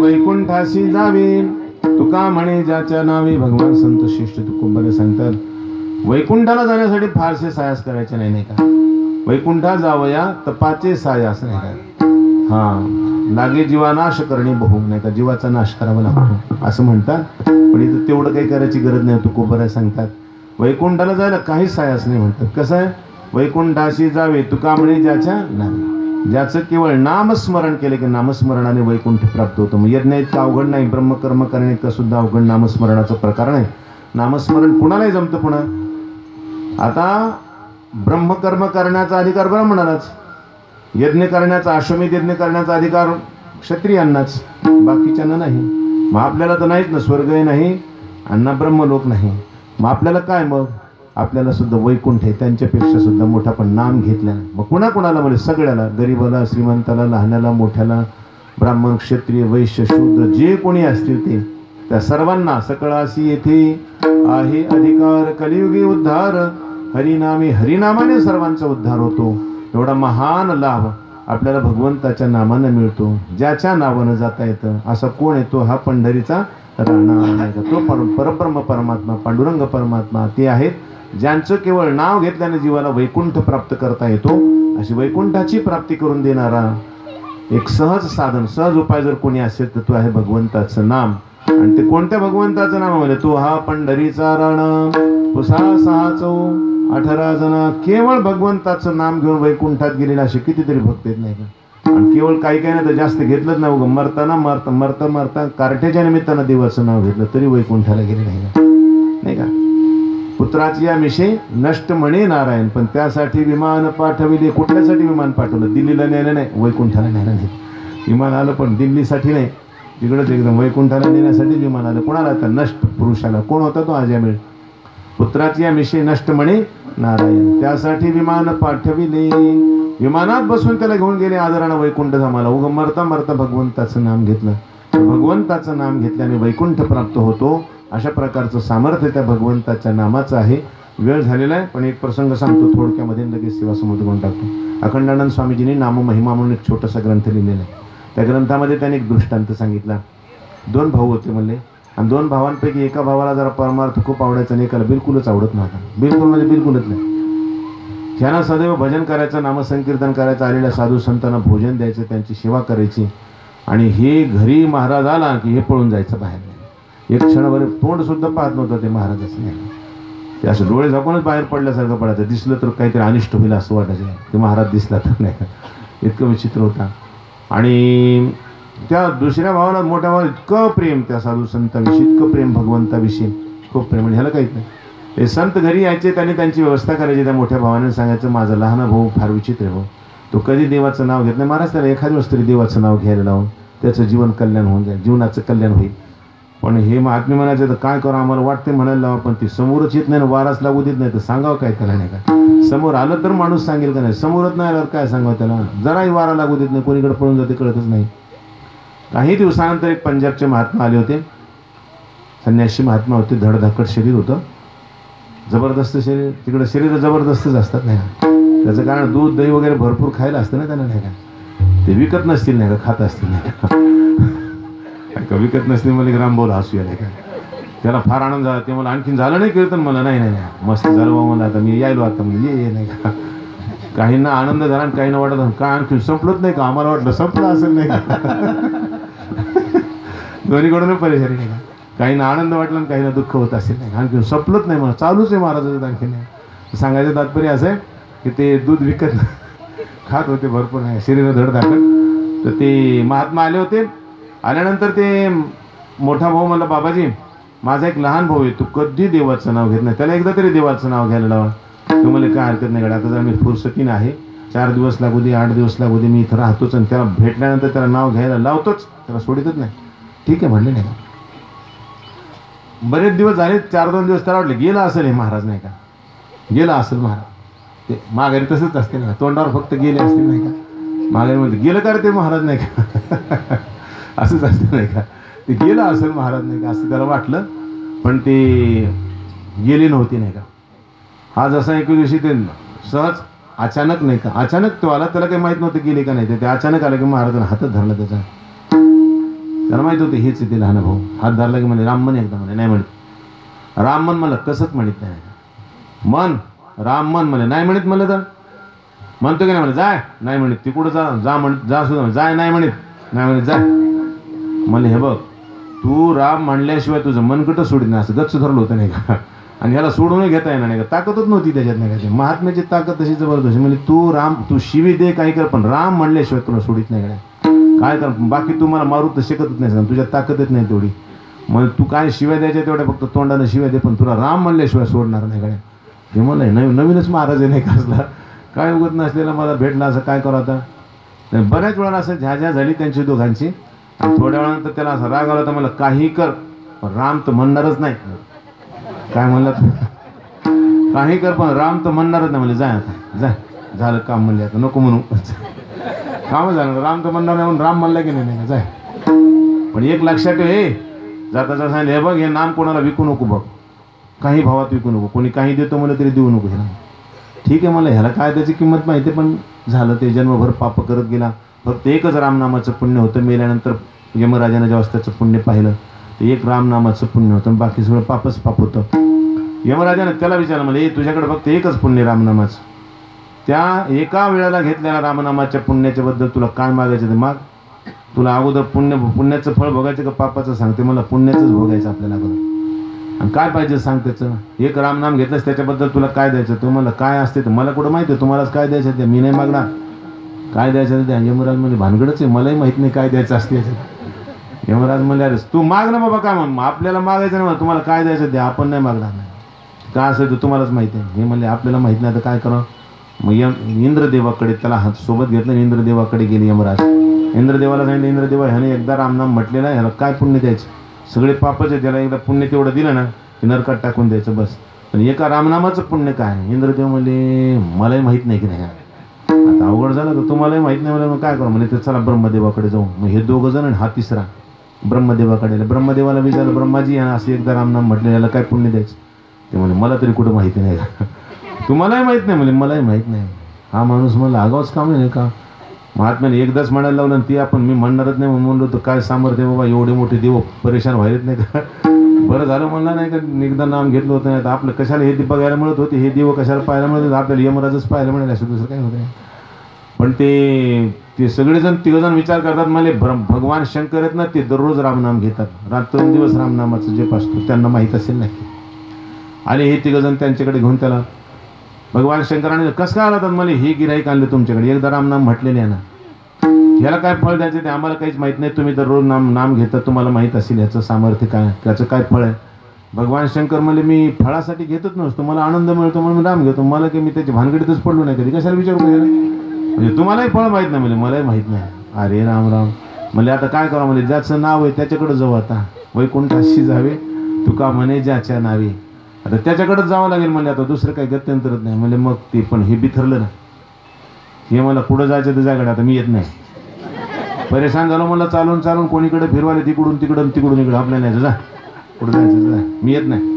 वैकुंठाची जावे तुका म्हणे ज्याच्या नावे भगवान संत श्रेष्ठ तुकोबारे सांगतात वैकुंठाला जाण्यासाठी फारसे सायास करायचे नाही का. वैकुंठात जावया तपाचे सायास नाही का. हा लागे जीवा नाश करणे बहु, नाही का, जीवाचा नाश करावा लागतो असं म्हणतात. पण इथं तेवढं काही करायची गरज नाही. तुकोबराय सांगतात वैकुंठाला जायला काहीच सायास नाही म्हणतात. कसं आहे, वैकुंठाशी जावे तुका म्हणे ज्याच्या नावे, ज्याचं केवळ नामस्मरण केले की नामस्मरणाने वैकुंठ प्राप्त होतं. मग यज्ञ इतकं अवघड नाही, ब्रह्मकर्म करणे इतकं सुद्धा अवघड नामस्मरणाचा प्रकार नाही. नामस्मरण कुणालाही जमतं. पुन्हा आता ब्रह्मकर्म करण्याचा अधिकार ब्राह्मणालाच, यज्ञ करण्याचा, अश्वमेध यज्ञ करण्याचा अधिकार क्षत्रियांनाच, बाकीच्यांना नाही. मग आपल्याला तर नाहीच ना, स्वर्गही नाही आणि ब्रह्मलोक नाही. मग आपल्याला काय, मग आपल्याला सुद्धा वैकुंठ आहे, त्यांच्यापेक्षा सुद्धा मोठा. पण नाम घेतल्याने मग कुणाला म्हणजे सगळ्याला, गरीबाला, श्रीमंताला, लहानाला, मोठ्याला, ब्राह्मण, क्षत्रिय, वैश्य, शूद्र जे कोणी असतील ते, त्या सर्वांना सकळासी येथे आहे अधिकार, कलियुगी उद्धार हरिनामी, हरिनामाने सर्वांचा उद्धार होतो. एवढा महान लाभ आपल्याला भगवंताच्या नामानं मिळतो. ज्याच्या नावानं जाता येतं असा कोण आहे, तो हा पंढरीचा राणा नाही का, तो परब्रह्म परमात्मा, पांडुरंग परमात्मा. ते आहेत ज्यांचं केवळ नाव घेतल्याने जीवाला वैकुंठ प्राप्त करता येतो. अशी वैकुंठाची प्राप्ती करून देणारा एक सहज साधन, सहज उपाय जर कोणी असेल तर तो आहे भगवंताचं नाम. आणि ते कोणत्या भगवंताचं नाम म्हणजे, तो हा पंढरीचा राणा पुसा 618 जण केवळ भगवंताचं नाम घेऊन वैकुंठात गेलेले असे कितीतरी भक्त आहेत नाही का. आणि केवळ काही नाही तर जास्त घेतलंच नाही, उगं मरता कार्टेच्या निमित्तानं देवाचं नाव घेतलं तरी वैकुंठाला गेले नाही का. पुत्राची या मिशे नष्ट म्हणे नारायण, पण त्यासाठी विमान पाठविले. कुठल्यासाठी विमान पाठवलं? दिल्लीला नेलं नाही, वैकुंठाला नेलं नाही. विमान आलं पण दिल्लीसाठी नाही, तिकडंच एकदम वैकुंठाला नेण्यासाठी विमान आलं. कोणाला? तर नष्ट पुरुषाला. कोण होता तो? अजामिळ. पुत्राची या मिशे नष्ट म्हणे नारायण, त्यासाठी विमान पाठविले. विमानात बसून त्याला घेऊन गेले आदरानं वैकुंठ धामाला. उगं मरता भगवंताचं नाम घेतलं. भगवंताचं नाम घेतल्याने वैकुंठ प्राप्त होतो. अशा प्रकारचं सामर्थ्य त्या भगवंताच्या नामाचं आहे. वेळ झालेला आहे, पण एक प्रसंग सांगतो थोडक्यामध्ये, लगेच सेवा समुद्र करून टाकतो. अखंडानंद स्वामीजींनी नाम महिमा म्हणून एक छोटासा ग्रंथ लिहिलेला आहे. त्या ग्रंथामध्ये त्यांनी एक दृष्टांत सांगितला. 2 भाऊ होते म्हणले, आणि 2 भावांपैकी एका भावाला जरा परमार्थ खूप आवडायचा आणि एकाला बिलकुलच आवडत नव्हता. बिलकुल म्हणजे बिलकुलच नाही. त्यांना सदैव भजन करायचं, नामसंकीर्तन करायचं, आलेल्या साधू संतांना भोजन द्यायचं, त्यांची सेवा करायची. आणि हे घरी महाराज आला की हे पळून जायचं बाहेर. एक क्षणभर तोंड सुद्धा पाहत नव्हतं ते महाराजाचं नाही. ते असं डोळे झाकूनच बाहेर पडल्यासारखं पडायचं. दिसलं तर काहीतरी अनिष्ट होईल असं वाटायचं. ते महाराज दिसला तर नाही का, इतकं विचित्र होता. आणि त्या दुसऱ्या भावाला, मोठ्या भावाला इतकं प्रेम त्या साधू संतांविषयी, इतकं प्रेम भगवंताविषयी, खूप प्रेम. म्हणजे ह्याला काहीच नाही. ते संत घरी यायचे, त्यांनी त्यांची व्यवस्था करायची. त्या मोठ्या भावाने सांगायचं, माझा लहान भाऊ फार विचित्र आहे भाऊ, तो कधी देवाचं नाव घेत नाही. महाराज त्याला एखादी वेळेस तरी देवाचं नाव घ्यायला लावून त्याचं जीवन कल्याण होऊन जाईल, जीवनाचं कल्याण होईल. पण हे महात्मे म्हणायचं तर काय करू, आम्हाला वाटते म्हणायला लावा, पण ती समोरच येत नाही, वाराच लागू देत नाही, तर सांगावं काय त्याला नाही का. समोर आलं तर माणूस सांगेल का नाही, समोरच नाही आल्यावर काय सांगावं त्याला. जराही वारा लागू देत नाही, कोणीकडे पळून जाते कळतच नाही. काही दिवसानंतर एक पंजाबचे महात्मा आले होते. संन्यासी महात्मा होते. धडधाकट शरीर होतं, जबरदस्त शरीर. तिकडं शरीर जबरदस्तच असतात नाही का. त्याचं कारण दूध दही वगैरे भरपूर खायला असतं ना त्यांना नाही का. ते विकत नसतील नाही का, खात असतील नाही का. विकत नसतील. मला रामभाऊ हसू यायला का, त्याला फार आनंद झाला. ते मला आणखीन झालं नाही कीर्तन, मला नाही मस्त झालं बा मला, आता मी यायलो आता म्हणजे ये नाही का. काहींना आनंद झाला आणि काहींना वाटत काय आणखी संपलंच नाही का, आम्हाला वाटलं संपलं असेल नाही का. दोन्हीकडून परेशानी नाही का. काहींना आनंद वाटला आणि काहींना दुःख होत असेल नाही, आणखी संपलंच नाही मला, चालूच आहे महाराजाचं आणखीन. सांगायचं तात्पर्य असं आहे की ते दूध विकत खात होते भरपूर नाही, शरीर धड दाखल. तर ते महात्मा आले होते. आल्यानंतर ते मोठा भाऊ म्हणला, बाबाजी माझा एक लहान भाऊ आहे, तू कधी देवाचं नाव घेत नाही, त्याला एकदा तरी देवाचं नाव घ्यायला लावा. तो मला काय हरकत नाही गड्या, आता जर मी फुरसतीनं आहे, 4 दिवस लागू दे, 8 दिवस लागू दे, मी इथं राहतोच आणि त्याला भेटल्यानंतर त्याला नाव घ्यायला लावतोच, त्याला सोडितच नाही. ठीक आहे म्हणले नाही का. बरेच दिवस झाले, 4-2 दिवस त्याला वाटले गेला असेल हे महाराज नाही का, गेला असेल महाराज. ते माघारी तसंच असते ना, तोंडावर फक्त गेले असतील नाही का, माघारी म्हणते गेलं का रे ते महाराज नाही का. असंच असतं नाही का, ते गेलं असेल महाराज नाही का असं त्याला वाटलं, पण ते गेले नव्हते नाही का. आज असा एक दिवशी ते सहज अचानक नाही का, अचानक तो आला, त्याला काही माहीत नव्हतं गेले का नाही. ते अचानक आलं की महाराजांना हातच धरला त्याचा. त्याला माहित होतं हेच येते लहान भाऊ. हात धरला की म्हणे राम मन, एकदा म्हणे नाही म्हणत राम मन, मला कसंच म्हणत नाही मन, राम मन म्हणे नाही म्हणत. म्हणलं तर म्हणतो की नाही म्हणे जाय, नाही म्हणत. तिकडं जा, जा म्हणत, जा सुद्धा जाय नाही म्हणत. नाही म्हणे जा. मला हे बघ, तू राम म्हणल्याशिवाय तुझं मन कुठं सोडित नाही, असं गच्च धरलं होतं नाही का. आणि ह्याला सोडून घेता येणार नाही का, ताकदच नव्हती त्याच्यात नाही का. महात्म्याची ताकद तशी जबरदस्त. म्हणजे तू शिवी दे काही कर, पण राम म्हणल्याशिवाय तुला सोडित नाही का. काय कर, बाकी तू मला मारू तर शकतच नाही, तुझ्या ताकदच नाही तेवढी. मग तू काय शिव्या द्यायच्या तेवढ्या, फक्त तोंडानं शिव्या दे, पण तुला राम म्हणल्याशिवाय सोडणार नाही का. हे मला नवीनच महाराज आहे नाही का असला, काय उगत नसलेला मला भेटला, असं काय करू आता. बऱ्याच वेळा असं झ्याझ्या झाली त्यांची दोघांची. आणि थोड्या वेळानंतर त्याला असं राग आला, तर मला काही कर पण राम तर म्हणणारच नाही. काय म्हणलं, काही कर पण राम तर म्हणणारच नाही. म्हणजे जाय आता, जाय झालं काम म्हणले, आता नको म्हणू, काम झालं, राम तर म्हणणार नाही म्हणून राम म्हणला की नाही, जाय. पण एक लक्षात ठेव, हे जाता जाता सांगितलं, हे बघ हे नाम कोणाला विकू नको बघ, काही भावात विकू नको, कोणी काही देतो मला तरी देऊ नको हे नाम. ठीक आहे, मला ह्याला काय त्याची किंमत माहिती, पण झालं ते जन्मभर पाप करत गेला. फक्त एकच रामनामाचं पुण्य होतं. मेल्यानंतर यमराजानं जेव्हा त्याचं पुण्य पाहिलं, तर एक रामनामाचं पुण्य होतं, बाकी सगळं पापच पाप होतं. यमराजानं त्याला विचारलं, मला तुझ्याकडे फक्त एकच पुण्य रामनामाचं, त्या एका वेळेला घेतलेल्या रामनामाच्या पुण्याच्या बद्दल तुला काय मागायचं ते माग. तुला अगोदर पुण्याचं फळ भोगायचं का पापाचं सांगते, मला पुण्याचंच भोगायचं आपल्याला अगोदर. आणि काय पाहिजे सांग त्याचं. एक रामनाम घेतलंस त्याच्याबद्दल तुला काय द्यायचं, तुम्हाला काय असते तर मला कुठं माहिती आहे, तुम्हालाच काय द्यायचं ते, मी नाही मागणार. काय द्यायचं ते यमराज म्हणजे भानगडच आहे, मलाही माहीत नाही काय द्यायचं असते याच्यात. यमराज म्हणले, अरे तू माग ना बाबा, काय मग आपल्याला मागायचं ना, तुम्हाला काय द्यायचं ते आपण नाही मागणार नाही, काय असेल तर तुम्हालाच माहिती आहे. हे म्हणले आपल्याला माहीत नाही तर काय करावं. मग इंद्रदेवाकडे त्याला हात सोबत घेतलं, इंद्रदेवाकडे गेले यमराज. इंद्रदेवाला सांगितलं, इंद्रदेवा ह्याने एकदा रामनाम म्हटलेलं आहे, ह्याला काय पुण्य द्यायचं, सगळे पापच आहे, त्याला एकदा पुण्य तेवढं दिलं ना की नरकात टाकून द्यायचं बस. पण एका रामनामाचं पुण्य काय. इंद्रदेव म्हणले मलाही माहीत नाही की नाही. आता अवघड झालं तर तुम्हालाही माहीत नाही, मला मग काय करू. म्हणजे ते चला ब्रह्मदेवाकडे जाऊ. मग हे दोघं जण आणि हा तिसरा ब्रह्मदेवाकडे. ब्रह्मदेवाला विचारलं, ब्रह्माजी यांना असं एकदा रामनाम म्हटलं, याला काय पुण्य द्यायचं. ते म्हणजे मला तरी कुठं माहिती नाही का. तुम्हालाही माहीत नाही म्हणजे मलाही माहीत नाही. हा माणूस मला आगावच काम नाही का. महात्म्याने एकदाच म्हणायला लावलं आणि ती आपण मी म्हणणारच नाही म्हणून म्हणलो, तर काय सामर्थ्य बाबा, एवढे मोठे देव परेशान व्हायलेत नाही का. बरं झालं म्हणलं नाही का, एकदा नाम घेतलं होतं, नाही तर आपलं कशाला हे बघायला मिळत होते, हे देव कशाला पाहायला मिळत होते, आपल्याला यमराजच पाहायला मिळाले असं दुसरं काय होतं. पण ते सगळेजण तिघजण विचार करतात, मला भगवान शंकर आहेत ना, ते दररोज रामनाम घेतात, रात्रंदिवस रामनामाचं जप असतो, त्यांना माहीत असेल नाही. आणि हे तिघजण त्यांच्याकडे घेऊन त्याला भगवान शंकराने कसं काय आला, तर मला हे गिराईक आणले तुमच्याकडे, एकदा रामनाम म्हटलेले आहे ना, ह्याला काय फळ द्यायचं ते आम्हाला काहीच माहीत नाही, तुम्ही दररोज नाम घेता, तुम्हाला माहीत असेल याचं सामर्थ्य काय, त्याचं काय फळ आहे. भगवान शंकर म्हणले, मी फळासाठी घेतच नसतो, मला आनंद मिळतो म्हणून मी राम घेतो, मला की मी त्याची भानगडीतच पडलो नाही कधी, कशाला विचारू पाहिजे. म्हणजे तुम्हालाही फळ माहीत नाही, म्हणजे मलाही माहीत नाही. अरे राम राम म्हणजे आता काय करावं, म्हणजे ज्याचं नाव आहे त्याच्याकडे जाऊ, आता वैकुंठाशी जावे तुका म्हणे ज्याच्या नावे, आता त्याच्याकडेच जावं लागेल. म्हणजे आता दुसरं काही गत्यंतरच नाही. म्हणजे मग ते पण हे बिथरलं ना, हे मला पुढं जायचं तर जायकडे, आता मी येत नाही. परेशान झालो मला, चालून चालून कोणीकडे फिरवाले, तिकडून तिकडून तिकडून इकडं, आपल्या नाही जा पुढं जायचं, जा मी येत नाही.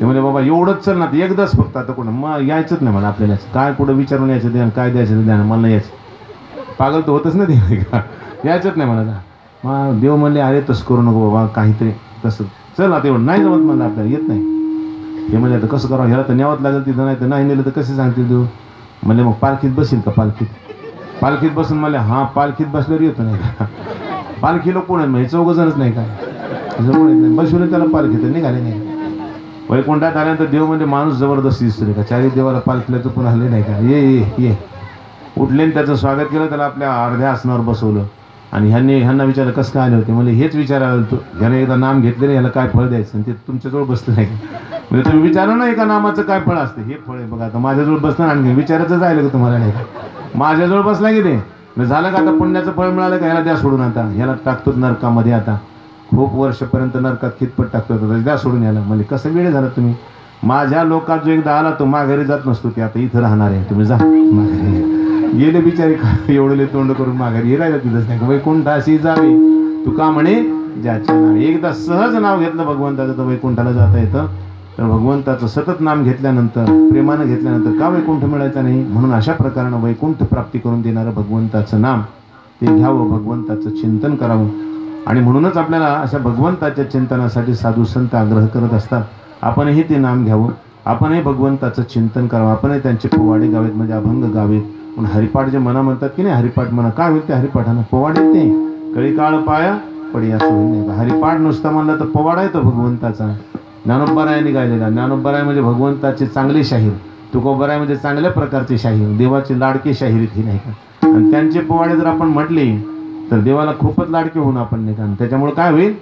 ते म्हणजे बाबा एवढंच चल ना, एकदाच फक्त, आता कोण मग यायचंच नाही मला आपल्याला, काय पुढं विचारून यायचं द्या, काय द्यायचं द्या, मला नाही यायचं, पागल तर होतच ना ते का, यायचंच नाही मला. मग देव म्हणले, अरे तसं करू नको बाबा, काहीतरी तसं चल आता, एवढं नाही जमत मला, आपल्याला येत नाही. हे म्हणजे आता कसं करावं, ह्याला तर न्यावत लागेल तिथं, नाही तर नाही नेलं तर कसं सांगतील देऊ. म्हणजे मग पालखीत बसेल का, पालखीत बसून मला, हां पालखीत बसल्यावर येतो नाही का, पालखीला कोण आहे, मग हे चौघजणच नाही काय, बसवलं त्याला पालखीत निघाले नाही. वैकुंठात आल्यानंतर देव म्हणजे माणूस जबरदस्ती दिसतो का, चारी देवाला पालखीला तर पण आले नाही का, ये उठले, त्याचं स्वागत केलं, त्याला आपल्या अर्ध्या आसनावर बसवलं. आणि ह्यांना विचारलं कसं काय आले होते, म्हणजे हेच विचारायला तो, ह्याने एकदा नाम घेतलं नाही, ह्याला काय फळ द्यायचं, आणि ते तुमच्याजवळ बसलं नाही का. म्हणजे तुम्ही विचारा ना एका नामाचं काय फळ असते, हे फळ आहे बघा, आता माझ्याजवळ बसणार, आणखी विचारायचं जायला का तुम्हाला नाही का, माझ्याजवळ बसला की ते झालं का, आता पुण्याचं फळ मिळालं का, ह्याला द्या सोडून, आता ह्याला टाकतो नरकामध्ये, आता खूप वर्षपर्यंत नरकात खितपत टाकतो, द्या सोडून याला. म्हणजे कसं वेळ झाला तुम्ही, माझ्या लोकात जो एकदा आला तो माघारी जात नसतो, ते आता इथं राहणार आहे, तुम्ही जा माघारी. गेले बिचारे एवढले तोंड करून माघारी, हे राहिलं तिथंच नाही का, वैकुंठाशी जावे तुका म्हणे ज्याच्या नावे. एकदा सहज नाव घेतलं भगवंताचं तर वैकुंठाला जाता येतं. तर भगवंताचं सतत नाम घेतल्यानंतर, प्रेमानं घेतल्यानंतर का वैकुंठ मिळायचं नाही, म्हणून अशा प्रकारानं वैकुंठ प्राप्ती करून देणारं भगवंताचं नाम ते घ्यावं, भगवंताचं चिंतन करावं. आणि म्हणूनच आपल्याला अशा भगवंताच्या चिंतनासाठी साधू संत आग्रह करत असतात, आपणही ते नाम घ्यावं, आपणही भगवंताचं चिंतन करावं, आपणही त्यांचे पोवाडे गावेत, म्हणजे अभंग गावेत. पण हरिपाठ जे म्हणा म्हणतात की नाही, हरिपाठ म्हणा, काय होईल ते हरिपाठानं, पोवाडे ते कळी काळ पाया पडी असं होईल नाही का. हरिपाठ नुसता म्हणलं तर पवाडा आहे तो भगवंताचा. ज्ञानोबराय निघालेला. ज्ञानोबराय म्हणजे भगवंताचे चांगले शाहीर, तुकोबराय म्हणजे चांगल्या प्रकारचे शाहीर, देवाचे लाडके शाहीर ही नाही का. आणि त्यांचे पोवाडे जर आपण म्हटले तर देवाला खूपच लाडके होऊन आपण नाही का. त्याच्यामुळे काय होईल,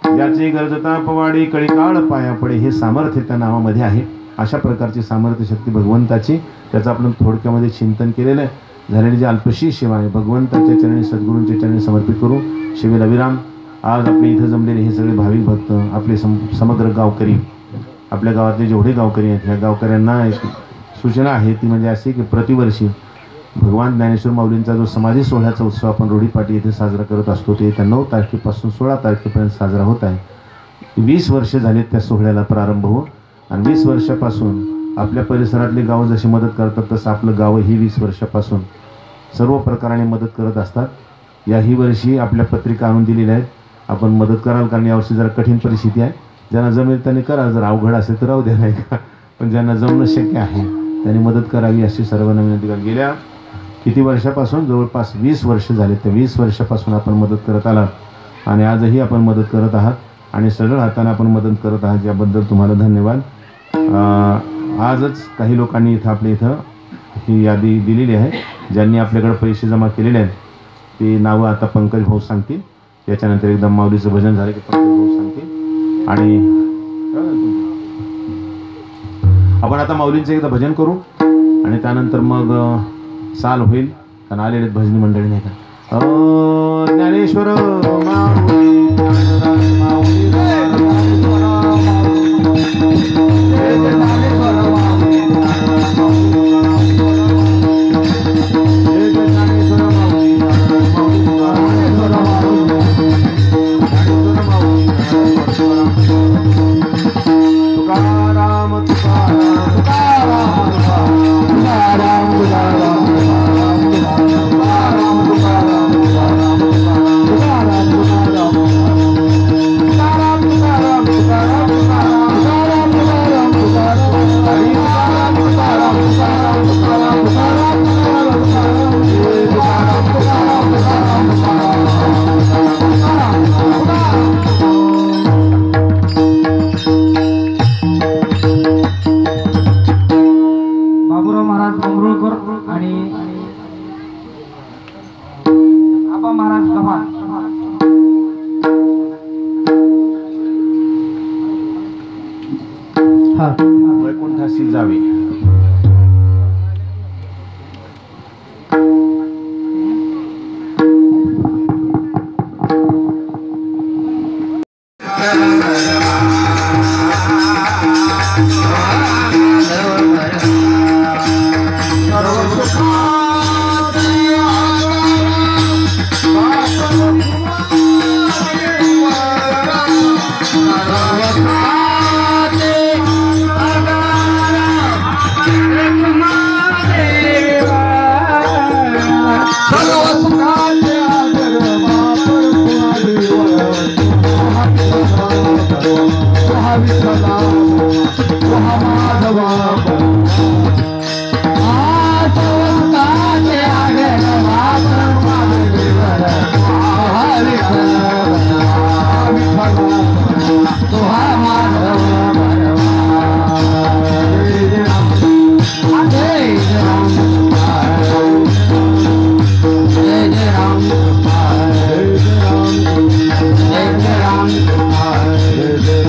ज्याची गरजता पवाडी कळी काळ पाया पडे हे सामर्थ्य त्या नावामध्ये आहे. अशा प्रकारची सामर्थ्य शक्ती भगवंताची, त्याचं आपण थोडक्यामध्ये चिंतन केलेलं आहे. झालेली जी अल्पशी सेवा आहे भगवंताच्या चरणी सद्गुरूंच्या चरणी समर्पित करू. शिवेल अविराम. आज आपले इथं जमलेले हे सगळे भाविक भक्त, आपले समग्र गावकरी, आपल्या गावातले जेवढे गावकरी आहेत ह्या गावकऱ्यांना एक सूचना आहे, ती म्हणजे अशी की प्रतिवर्षी भगवान ज्ञानेश्वर माऊलींचा जो समाधी सोहळ्याचा उत्सव आपण रोडीपाटी येथे साजरा करत असतो ते येत्या 9 तारखेपासून 16 तारखेपर्यंत साजरा होत आहे. 20 वर्ष झालेत त्या सोहळ्याला प्रारंभ हो. आणि 20 वर्षापासून आपल्या परिसरातली गावं जशी मदत करतात तसं आपलं गावं ही 20 वर्षापासून सर्व प्रकाराने मदत करत असतात. याही वर्षी आपल्या पत्रिका आणून दिलेल्या आहेत. आपण मदत कराल, कारण यावर्षी जरा कठीण परिस्थिती आहे. ज्यांना जमेल त्यांनी करा, जर अवघड असेल तर राहू द्या नाही का. पण ज्यांना जमणं शक्य आहे त्यांनी मदत करावी अशी सर्वांना विनंती करा. गेल्या किती वर्षापासून, जवळपास 20 वर्ष झाले. त्या 20 वर्षापासून आपण मदत करत आलात आणि आजही आपण मदत करत आहात आणि सरळ हाताने आपण मदत करत आहात, याबद्दल तुम्हाला धन्यवाद. आजच काही लोकांनी इथं आपल्या इथं ही यादी दिलेली आहे. ज्यांनी आपल्याकडे पैसे जमा केलेले आहेत ते नावं आता पंकज भाऊ सांगतील. याच्यानंतर एकदम माऊलीचं भजन झालं की पंकज भाऊ सांगतील. आणि आपण आता माऊलींचं एकदा भजन करू आणि त्यानंतर मग साल होईल. कारण आलेले भजनी मंडळी नाही का. ज्ञानेश्वर वैकुंठासी जावे.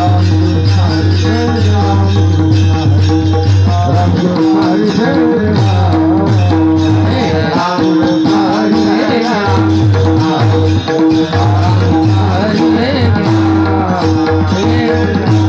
Ram